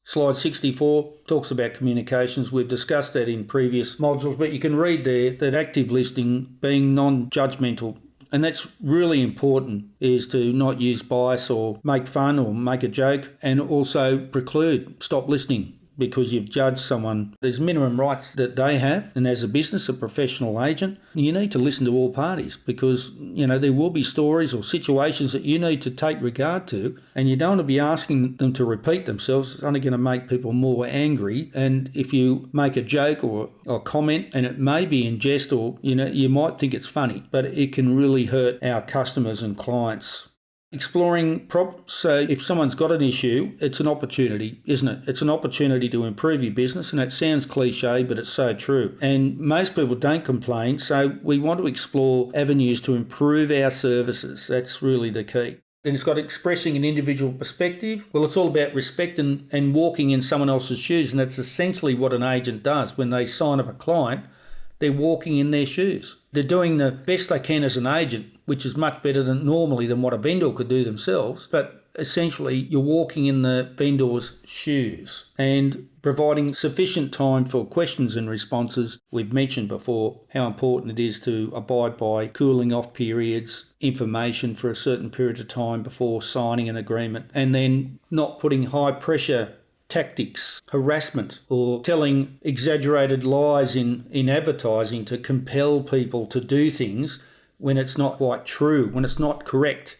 Slide 64 talks about communications. We've discussed that in previous modules, but you can read there that active listening, being non-judgmental, and that's really important, is to not use bias or make fun or make a joke, and also preclude, stop listening because you've judged someone. There's minimum rights that they have, and as a business, a professional agent, you need to listen to all parties, because there will be stories or situations that you need to take regard to, and you don't want to be asking them to repeat themselves. It's only going to make people more angry. And if you make a joke or comment, and it may be in jest, or you might think it's funny, but it can really hurt our customers and clients. Exploring problems. So if someone's got an issue, it's an opportunity, isn't it? It's an opportunity to improve your business, and it sounds cliche, but it's so true. And most people don't complain, so we want to explore avenues to improve our services. That's really the key. Then it's got expressing an individual perspective. Well, it's all about respect and walking in someone else's shoes, and that's essentially what an agent does. When they sign up a client, they're walking in their shoes. They're doing the best they can as an agent, which is much better than what a vendor could do themselves. But essentially, you're walking in the vendor's shoes and providing sufficient time for questions and responses. We've mentioned before how important it is to abide by cooling off periods, information for a certain period of time before signing an agreement, and then not putting high pressure tactics, harassment, or telling exaggerated lies in advertising to compel people to do things when it's not quite true, when it's not correct.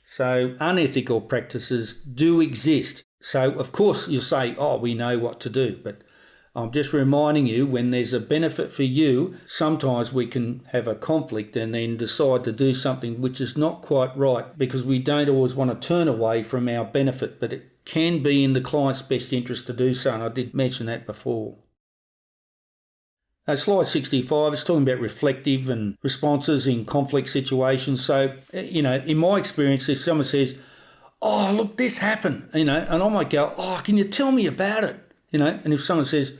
So unethical practices do exist. So of course you'll say, we know what to do, but I'm just reminding you, when there's a benefit for you, sometimes we can have a conflict and then decide to do something which is not quite right, because we don't always want to turn away from our benefit, but it can be in the client's best interest to do so, and I did mention that before. Slide 65 is talking about reflective and responses in conflict situations. So, in my experience, if someone says, look, this happened, and I might go, can you tell me about it? And if someone says,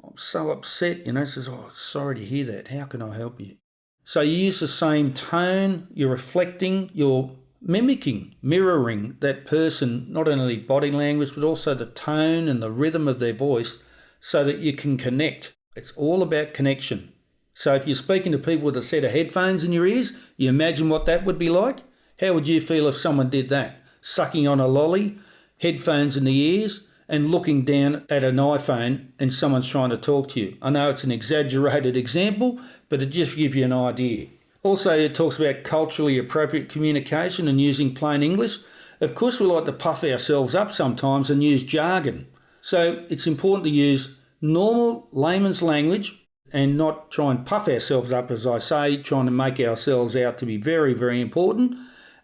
I'm so upset, says, sorry to hear that. How can I help you? So you use the same tone, you're reflecting, you're mimicking, mirroring that person, not only body language, but also the tone and the rhythm of their voice, so that you can connect. It's all about connection. So if you're speaking to people with a set of headphones in your ears, you imagine what that would be like? How would you feel if someone did that? Sucking on a lolly, headphones in the ears, and looking down at an iPhone and someone's trying to talk to you. I know it's an exaggerated example, but it just gives you an idea. Also, it talks about culturally appropriate communication and using plain English. Of course, we like to puff ourselves up sometimes and use jargon. So it's important to use normal layman's language and not try and puff ourselves up, as I say, trying to make ourselves out to be very, very important,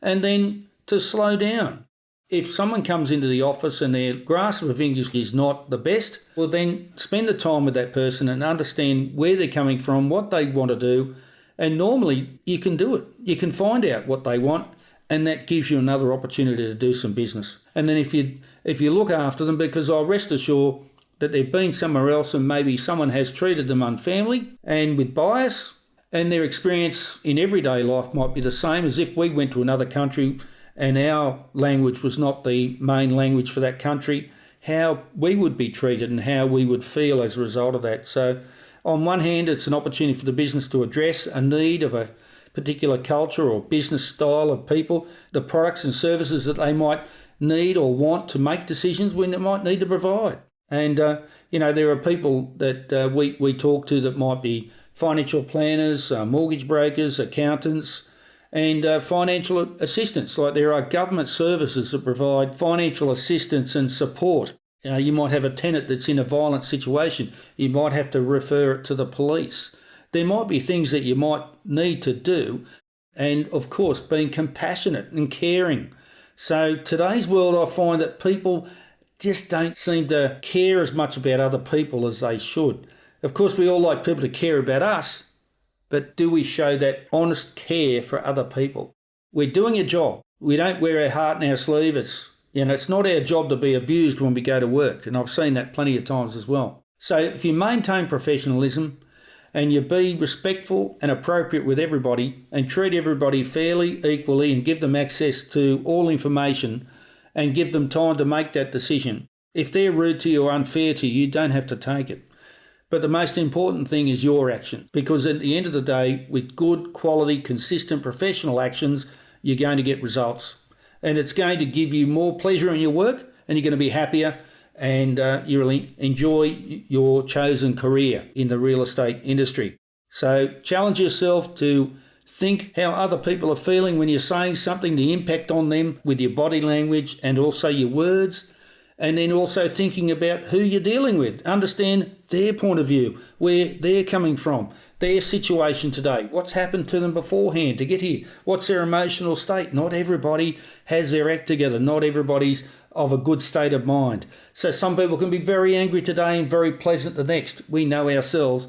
and then to slow down. If someone comes into the office and their grasp of English is not the best, well then spend the time with that person and understand where they're coming from, what they want to do, and normally you can do it. You can find out what they want, and that gives you another opportunity to do some business. And then if you look after them, because I'll rest assured that they've been somewhere else and maybe someone has treated them unfairly and with bias, and their experience in everyday life might be the same as if we went to another country and our language was not the main language for that country, how we would be treated and how we would feel as a result of that. So on one hand, it's an opportunity for the business to address a need of a particular culture or business style of people, the products and services that they might need or want to make decisions when they might need to provide. And, there are people that we talk to that might be financial planners, mortgage brokers, accountants, and financial assistants. Like there are government services that provide financial assistance and support. You might have a tenant that's in a violent situation. You might have to refer it to the police. There might be things that you might need to do. And, of course, being compassionate and caring. So today's world, I find that people just don't seem to care as much about other people as they should. Of course, we all like people to care about us, but do we show that honest care for other people? We're doing a job. We don't wear our heart in our sleeve. It's not our job to be abused when we go to work, and I've seen that plenty of times as well. So if you maintain professionalism and you be respectful and appropriate with everybody and treat everybody fairly, equally, and give them access to all information and give them time to make that decision. If they're rude to you or unfair to you, you don't have to take it. But the most important thing is your action, because at the end of the day, with good, quality, consistent professional actions, you're going to get results. And it's going to give you more pleasure in your work, and you're going to be happier, and you really enjoy your chosen career in the real estate industry. So challenge yourself to think how other people are feeling when you're saying something, the impact on them with your body language and also your words. And then also thinking about who you're dealing with. Understand their point of view, where they're coming from, their situation today, what's happened to them beforehand to get here, what's their emotional state. Not everybody has their act together. Not everybody's of a good state of mind. So some people can be very angry today and very pleasant the next. We know ourselves,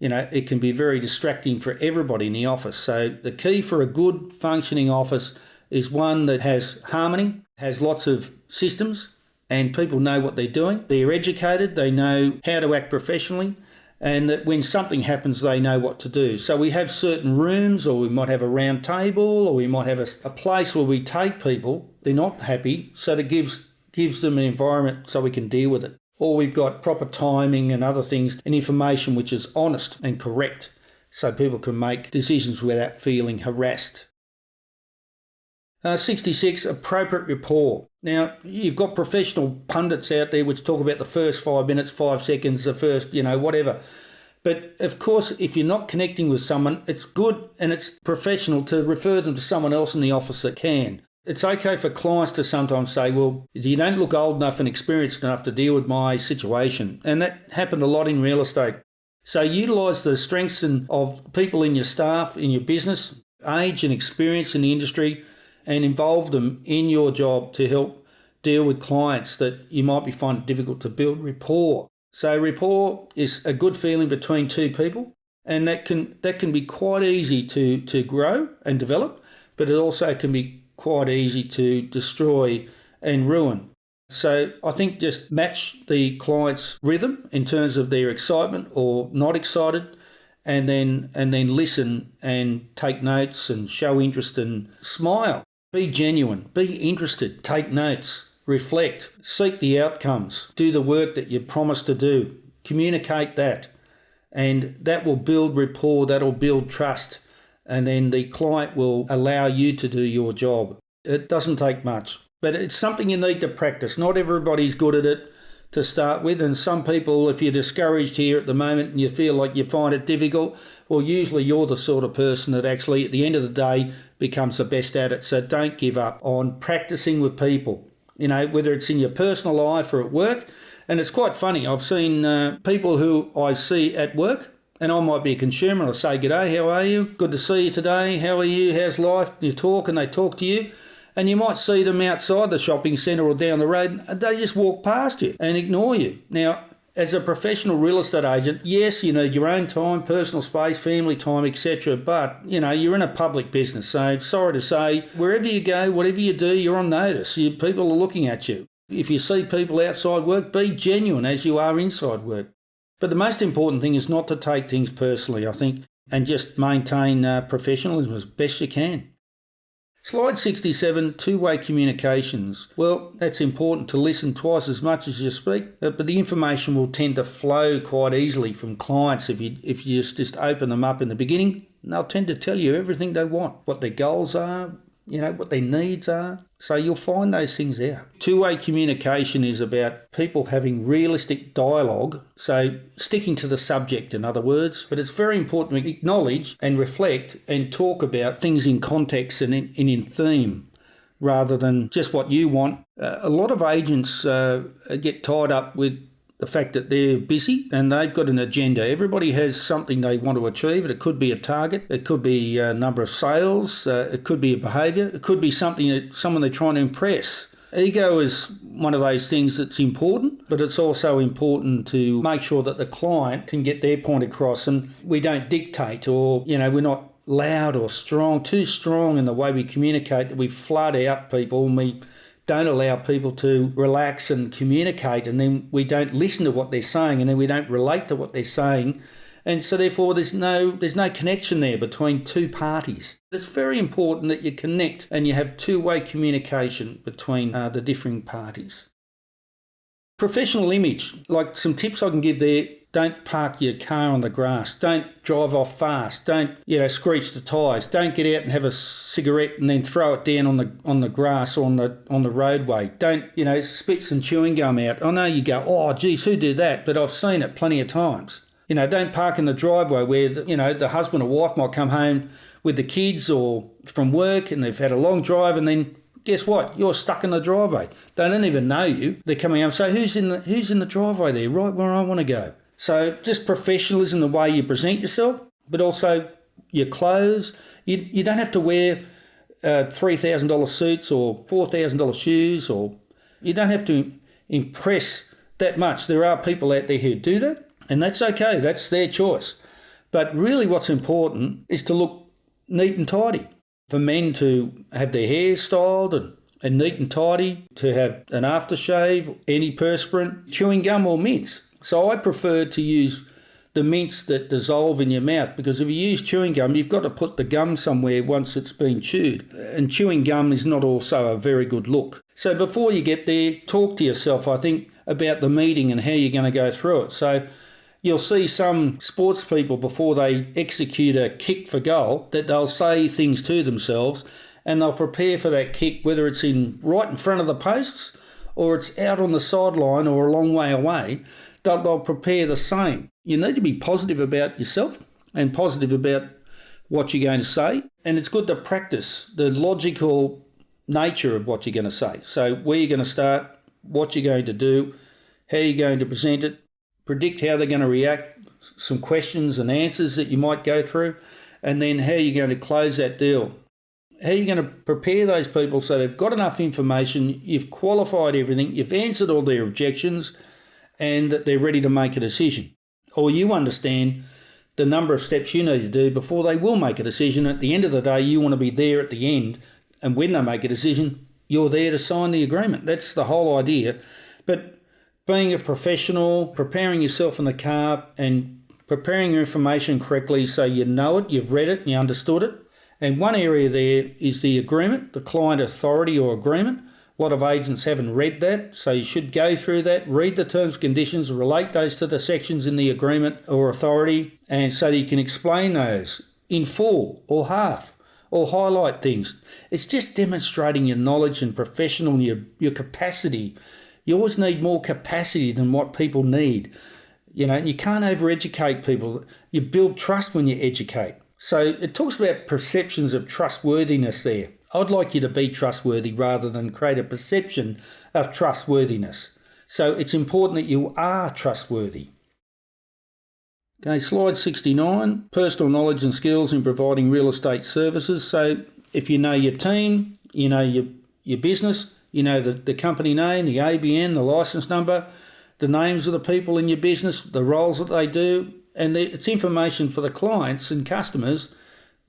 it can be very distracting for everybody in the office. So the key for a good functioning office is one that has harmony, has lots of systems, and people know what they're doing. They're educated, they know how to act professionally, and that when something happens, they know what to do. So we have certain rooms, or we might have a round table, or we might have a place where we take people, they're not happy, so that gives them an environment so we can deal with it. Or we've got proper timing and other things and information which is honest and correct, so people can make decisions without feeling harassed. 66, appropriate rapport. Now, you've got professional pundits out there which talk about the first 5 minutes, 5 seconds, the first, whatever. But of course, if you're not connecting with someone, it's good and it's professional to refer them to someone else in the office that can. It's okay for clients to sometimes say, well, you don't look old enough and experienced enough to deal with my situation. And that happened a lot in real estate. So utilise the strengths of people in your staff, in your business, age and experience in the industry, and involve them in your job to help deal with clients that you might be finding it difficult to build rapport. So rapport is a good feeling between two people, and that can be quite easy to grow and develop, but it also can be quite easy to destroy and ruin. So I think just match the client's rhythm in terms of their excitement or not excited, and then listen and take notes and show interest and smile. Be genuine, be interested, take notes, reflect, seek the outcomes, do the work that you promised to do, communicate that, And that will build rapport, that'll build trust, and then the client will allow you to do your job. It doesn't take much, but it's something you need to practice. Not everybody's good at it to start with, and some people, if you're discouraged here at the moment and you feel like you find it difficult, well, usually you're the sort of person that actually at the end of the day becomes the best at it. So don't give up on practicing with people, whether it's in your personal life or at work. And it's quite funny, I've seen people who I see at work, and I might be a consumer, and I say, "G'day, how are you? Good to see you today. How are you? How's life?" You talk and they talk to you. And you might see them outside the shopping centre or down the road, and they just walk past you and ignore you. Now, as a professional real estate agent, yes, you need your own time, personal space, family time, etc. But, you're in a public business. So sorry to say, wherever you go, whatever you do, you're on notice. People are looking at you. If you see people outside work, be genuine as you are inside work. But the most important thing is not to take things personally, I think, and just maintain professionalism as best you can. Slide 67, two-way communications. Well, that's important to listen twice as much as you speak, but the information will tend to flow quite easily from clients if you just open them up in the beginning. And they'll tend to tell you everything they want, what their goals are, what their needs are. So you'll find those things out. Two-way communication is about people having realistic dialogue, so sticking to the subject, in other words. But it's very important to acknowledge and reflect and talk about things in context and in theme, rather than just what you want. A lot of agents get tied up with the fact that they're busy and they've got an agenda. Everybody has something they want to achieve. It could be a target. It could be a number of sales. It could be a behaviour. It could be someone they're trying to impress. Ego is one of those things that's important, but it's also important to make sure that the client can get their point across, and we don't dictate, or, we're not loud or too strong in the way we communicate, that we flood out people and we don't allow people to relax and communicate, and then we don't listen to what they're saying, and then we don't relate to what they're saying. And so therefore there's no connection there between two parties. It's very important that you connect and you have two-way communication between the differing parties. Professional image, like some tips I can give there: don't park your car on the grass. Don't drive off fast. Don't, screech the tyres. Don't get out and have a cigarette and then throw it down on the grass or on the roadway. Don't, spit some chewing gum out. I know you go, "Oh, geez, who did that?" But I've seen it plenty of times. Don't park in the driveway where, the husband or wife might come home with the kids or from work and they've had a long drive, and then guess what? You're stuck in the driveway. They don't even know you. They're coming home. So who's in the driveway there? Right where I want to go. So just professionalism, the way you present yourself, but also your clothes. You don't have to wear $3,000 suits or $4,000 shoes, or you don't have to impress that much. There are people out there who do that, and that's okay. That's their choice. But really what's important is to look neat and tidy. For men to have their hair styled and neat and tidy, to have an aftershave, antiperspirant, chewing gum or mints. So I prefer to use the mints that dissolve in your mouth, because if you use chewing gum, you've got to put the gum somewhere once it's been chewed. And chewing gum is not also a very good look. So before you get there, talk to yourself, I think, about the meeting and how you're going to go through it. So you'll see some sports people, before they execute a kick for goal, that they'll say things to themselves and they'll prepare for that kick, whether it's right in front of the posts or it's out on the sideline or a long way away. They'll prepare the same. You need to be positive about yourself and positive about what you're going to say. And it's good to practice the logical nature of what you're going to say. So where you're going to start, what you're going to do, how you're going to present it, predict how they're going to react, some questions and answers that you might go through, and then how you're going to close that deal. How you're going to prepare those people so they've got enough information, you've qualified everything, you've answered all their objections, and that they're ready to make a decision. Or you understand the number of steps you need to do before they will make a decision. At the end of the day, you want to be there at the end, and when they make a decision, you're there to sign the agreement. That's the whole idea. But being a professional, preparing yourself in the car and preparing your information correctly so you know it, you've read it, and you understood it. And one area there is the agreement, the client authority or agreement. A lot of agents haven't read that, so you should go through that, read the terms and conditions, relate those to the sections in the agreement or authority, and so that you can explain those in full or half or highlight things. It's just demonstrating your knowledge and professional, your capacity. You always need more capacity than what people need. And you can't over-educate people. You build trust when you educate. So it talks about perceptions of trustworthiness there. I'd like you to be trustworthy rather than create a perception of trustworthiness. So it's important that you are trustworthy. Okay, slide 69, personal knowledge and skills in providing real estate services. So if you know your team, you know your business, you know the company name, the ABN, the license number, the names of the people in your business, the roles that they do, and it's information for the clients and customers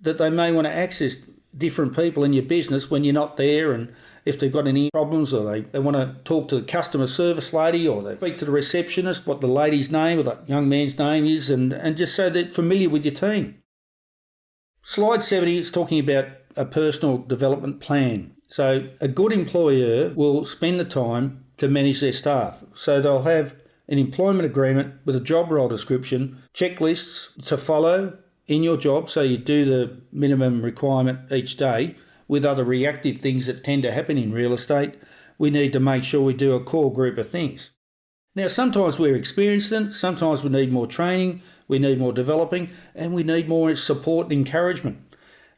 that they may want to access different people in your business when you're not there, and if they've got any problems or they want to talk to the customer service lady or they speak to the receptionist, what the lady's name or the young man's name is, and just so they're familiar with your team. Slide 70 is talking about a personal development plan. So a good employer will spend the time to manage their staff. So they'll have an employment agreement with a job role description, checklists to follow in your job, so you do the minimum requirement each day. With other reactive things that tend to happen in real estate, we need to make sure we do a core group of things. Now, sometimes we're experienced in it, sometimes we need more training, we need more developing, and we need more support and encouragement.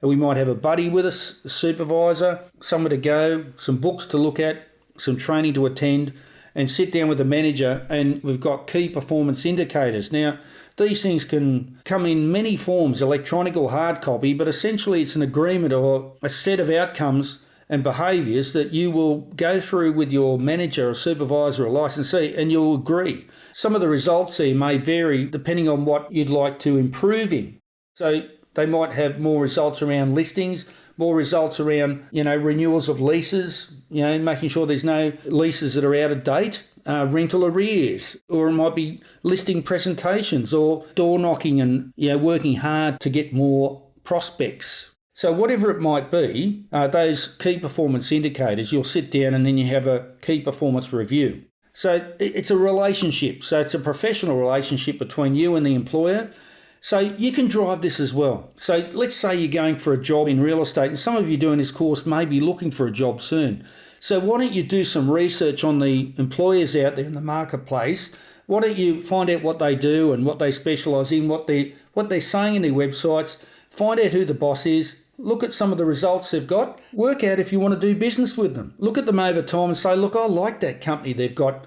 And we might have a buddy with us, a supervisor, somewhere to go, some books to look at, some training to attend, and sit down with the manager, and we've got key performance indicators. Now, these things can come in many forms, electronic or hard copy, but essentially it's an agreement or a set of outcomes and behaviours that you will go through with your manager or supervisor or licensee, and you'll agree. Some of the results there may vary depending on what you'd like to improve in. So they might have more results around listings, more results around, renewals of leases, making sure there's no leases that are out of date, rental arrears, or it might be listing presentations or door knocking and, working hard to get more prospects. So whatever it might be, those key performance indicators, you'll sit down and then you have a key performance review. So it's a relationship. So it's a professional relationship between you and the employer. So you can drive this as well. So let's say you're going for a job in real estate, and some of you doing this course may be looking for a job soon. So why don't you do some research on the employers out there in the marketplace? Why don't you find out what they do and what they specialise in, what they're saying in their websites, find out who the boss is, look at some of the results they've got, work out if you want to do business with them. Look at them over time and say, look, I like that company they've got.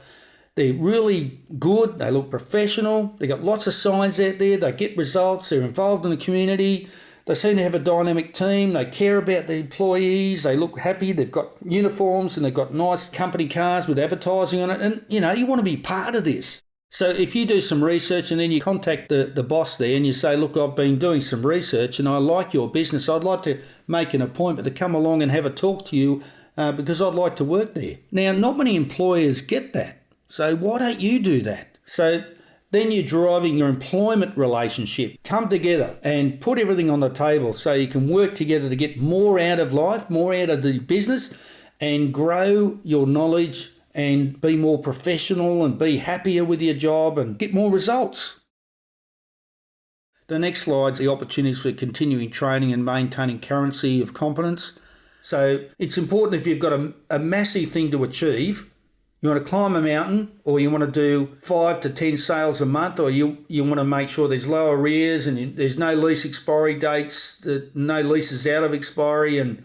They're really good, they look professional, they've got lots of signs out there, they get results, they're involved in the community, they seem to have a dynamic team, they care about the employees, they look happy, they've got uniforms and they've got nice company cars with advertising on it, and you want to be part of this. So if you do some research and then you contact the boss there and you say, look, I've been doing some research and I like your business, I'd like to make an appointment to come along and have a talk to you because I'd like to work there. Now, not many employers get that. So why don't you do that? So then you're driving your employment relationship. Come together and put everything on the table so you can work together to get more out of life, more out of the business, and grow your knowledge and be more professional and be happier with your job and get more results. The next slide's the opportunities for continuing training and maintaining currency of competence. So it's important if you've got a massive thing to achieve. You want to climb a mountain, or you want to do 5 to 10 sales a month, or you want to make sure there's low arrears and there's no lease expiry dates, no leases out of expiry, and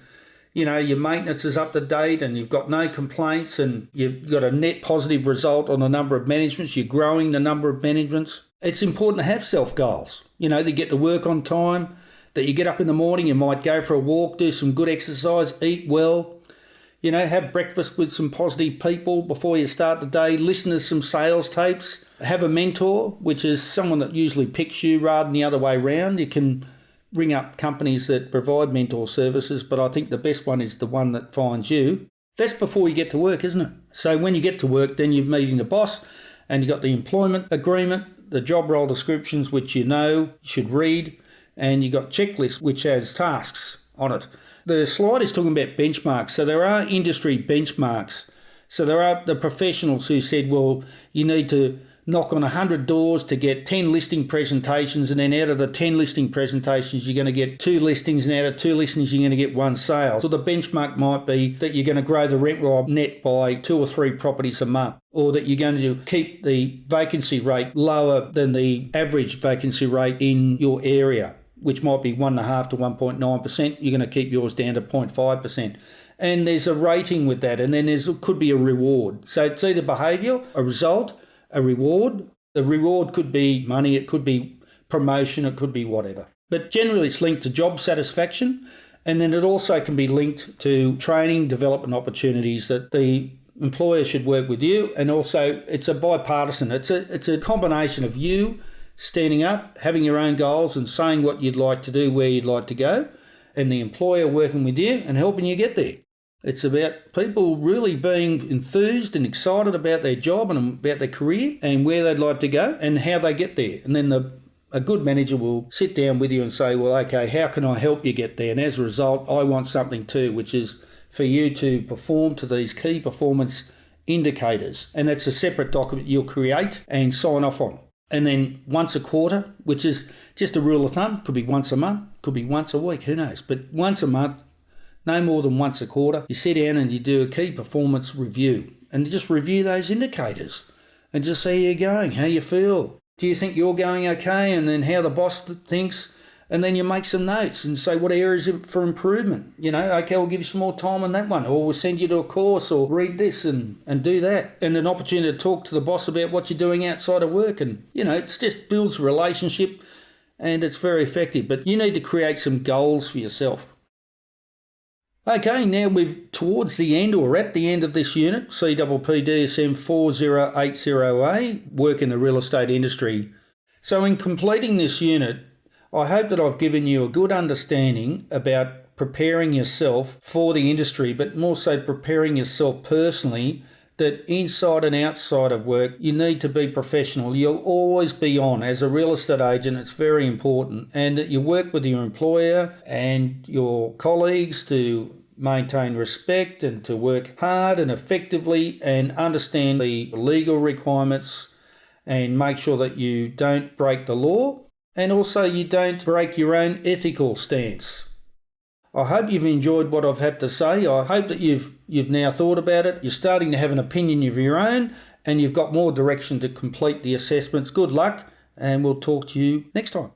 your maintenance is up to date and you've got no complaints and you've got a net positive result on the number of managements, you're growing the number of managements. It's important to have self-goals, to get to work on time, that you get up in the morning, you might go for a walk, do some good exercise, eat well, have breakfast with some positive people before you start the day, listen to some sales tapes, have a mentor, which is someone that usually picks you rather than the other way around. You can ring up companies that provide mentor services, but I think the best one is the one that finds you. That's before you get to work, isn't it? So when you get to work, then you're meeting the boss and you've got the employment agreement, the job role descriptions, which you should read, and you've got checklists, which has tasks on it. the slide is talking about benchmarks. So there are industry benchmarks. So there are the professionals who said, well, you need to knock on 100 doors to get 10 listing presentations, and then out of the 10 listing presentations, you're going to get 2 listings, and out of 2 listings, you're going to get 1 sale. So the benchmark might be that you're going to grow the rent roll net by 2 or 3 properties a month, or that you're going to keep the vacancy rate lower than the average vacancy rate in your area, which might be 1.5 to 1.9%. You're going to keep yours down to 0.5%. And there's a rating with that, and then there could be a reward. So it's either behaviour, a result, a reward. The reward could be money, it could be promotion, it could be whatever. But generally it's linked to job satisfaction, and then it also can be linked to training, development opportunities that the employer should work with you. And also it's a bipartisan. It's a combination of you standing up, having your own goals and saying what you'd like to do, where you'd like to go, and the employer working with you and helping you get there. It's about people really being enthused and excited about their job and about their career and where they'd like to go and how they get there. And then a good manager will sit down with you and say, well, okay, how can I help you get there? And as a result, I want something too, which is for you to perform to these key performance indicators. And that's a separate document you'll create and sign off on. And then once a quarter, which is just a rule of thumb, could be once a month, could be once a week, who knows? But once a month, no more than once a quarter, you sit down and you do a key performance review and you just review those indicators and just see how you're going, how you feel. Do you think you're going okay? And then how the boss thinks. And then you make some notes and say what areas for improvement. You know, okay, we'll give you some more time on that one, or we'll send you to a course, or read this and do that. And an opportunity to talk to the boss about what you're doing outside of work. And, you know, it just builds a relationship and it's very effective. But you need to create some goals for yourself. Okay, now we're towards the end or at the end of this unit, CPPDSM4080A, work in the real estate industry. So in completing this unit, I hope that I've given you a good understanding about preparing yourself for the industry, but more so preparing yourself personally, that inside and outside of work, you need to be professional. You'll always be on. As a real estate agent, it's very important. And that you work with your employer and your colleagues to maintain respect and to work hard and effectively and understand the legal requirements and make sure that you don't break the law and also you don't break your own ethical stance. I hope you've enjoyed what I've had to say. I hope that you've now thought about it. You're starting to have an opinion of your own and you've got more direction to complete the assessments. Good luck, and we'll talk to you next time.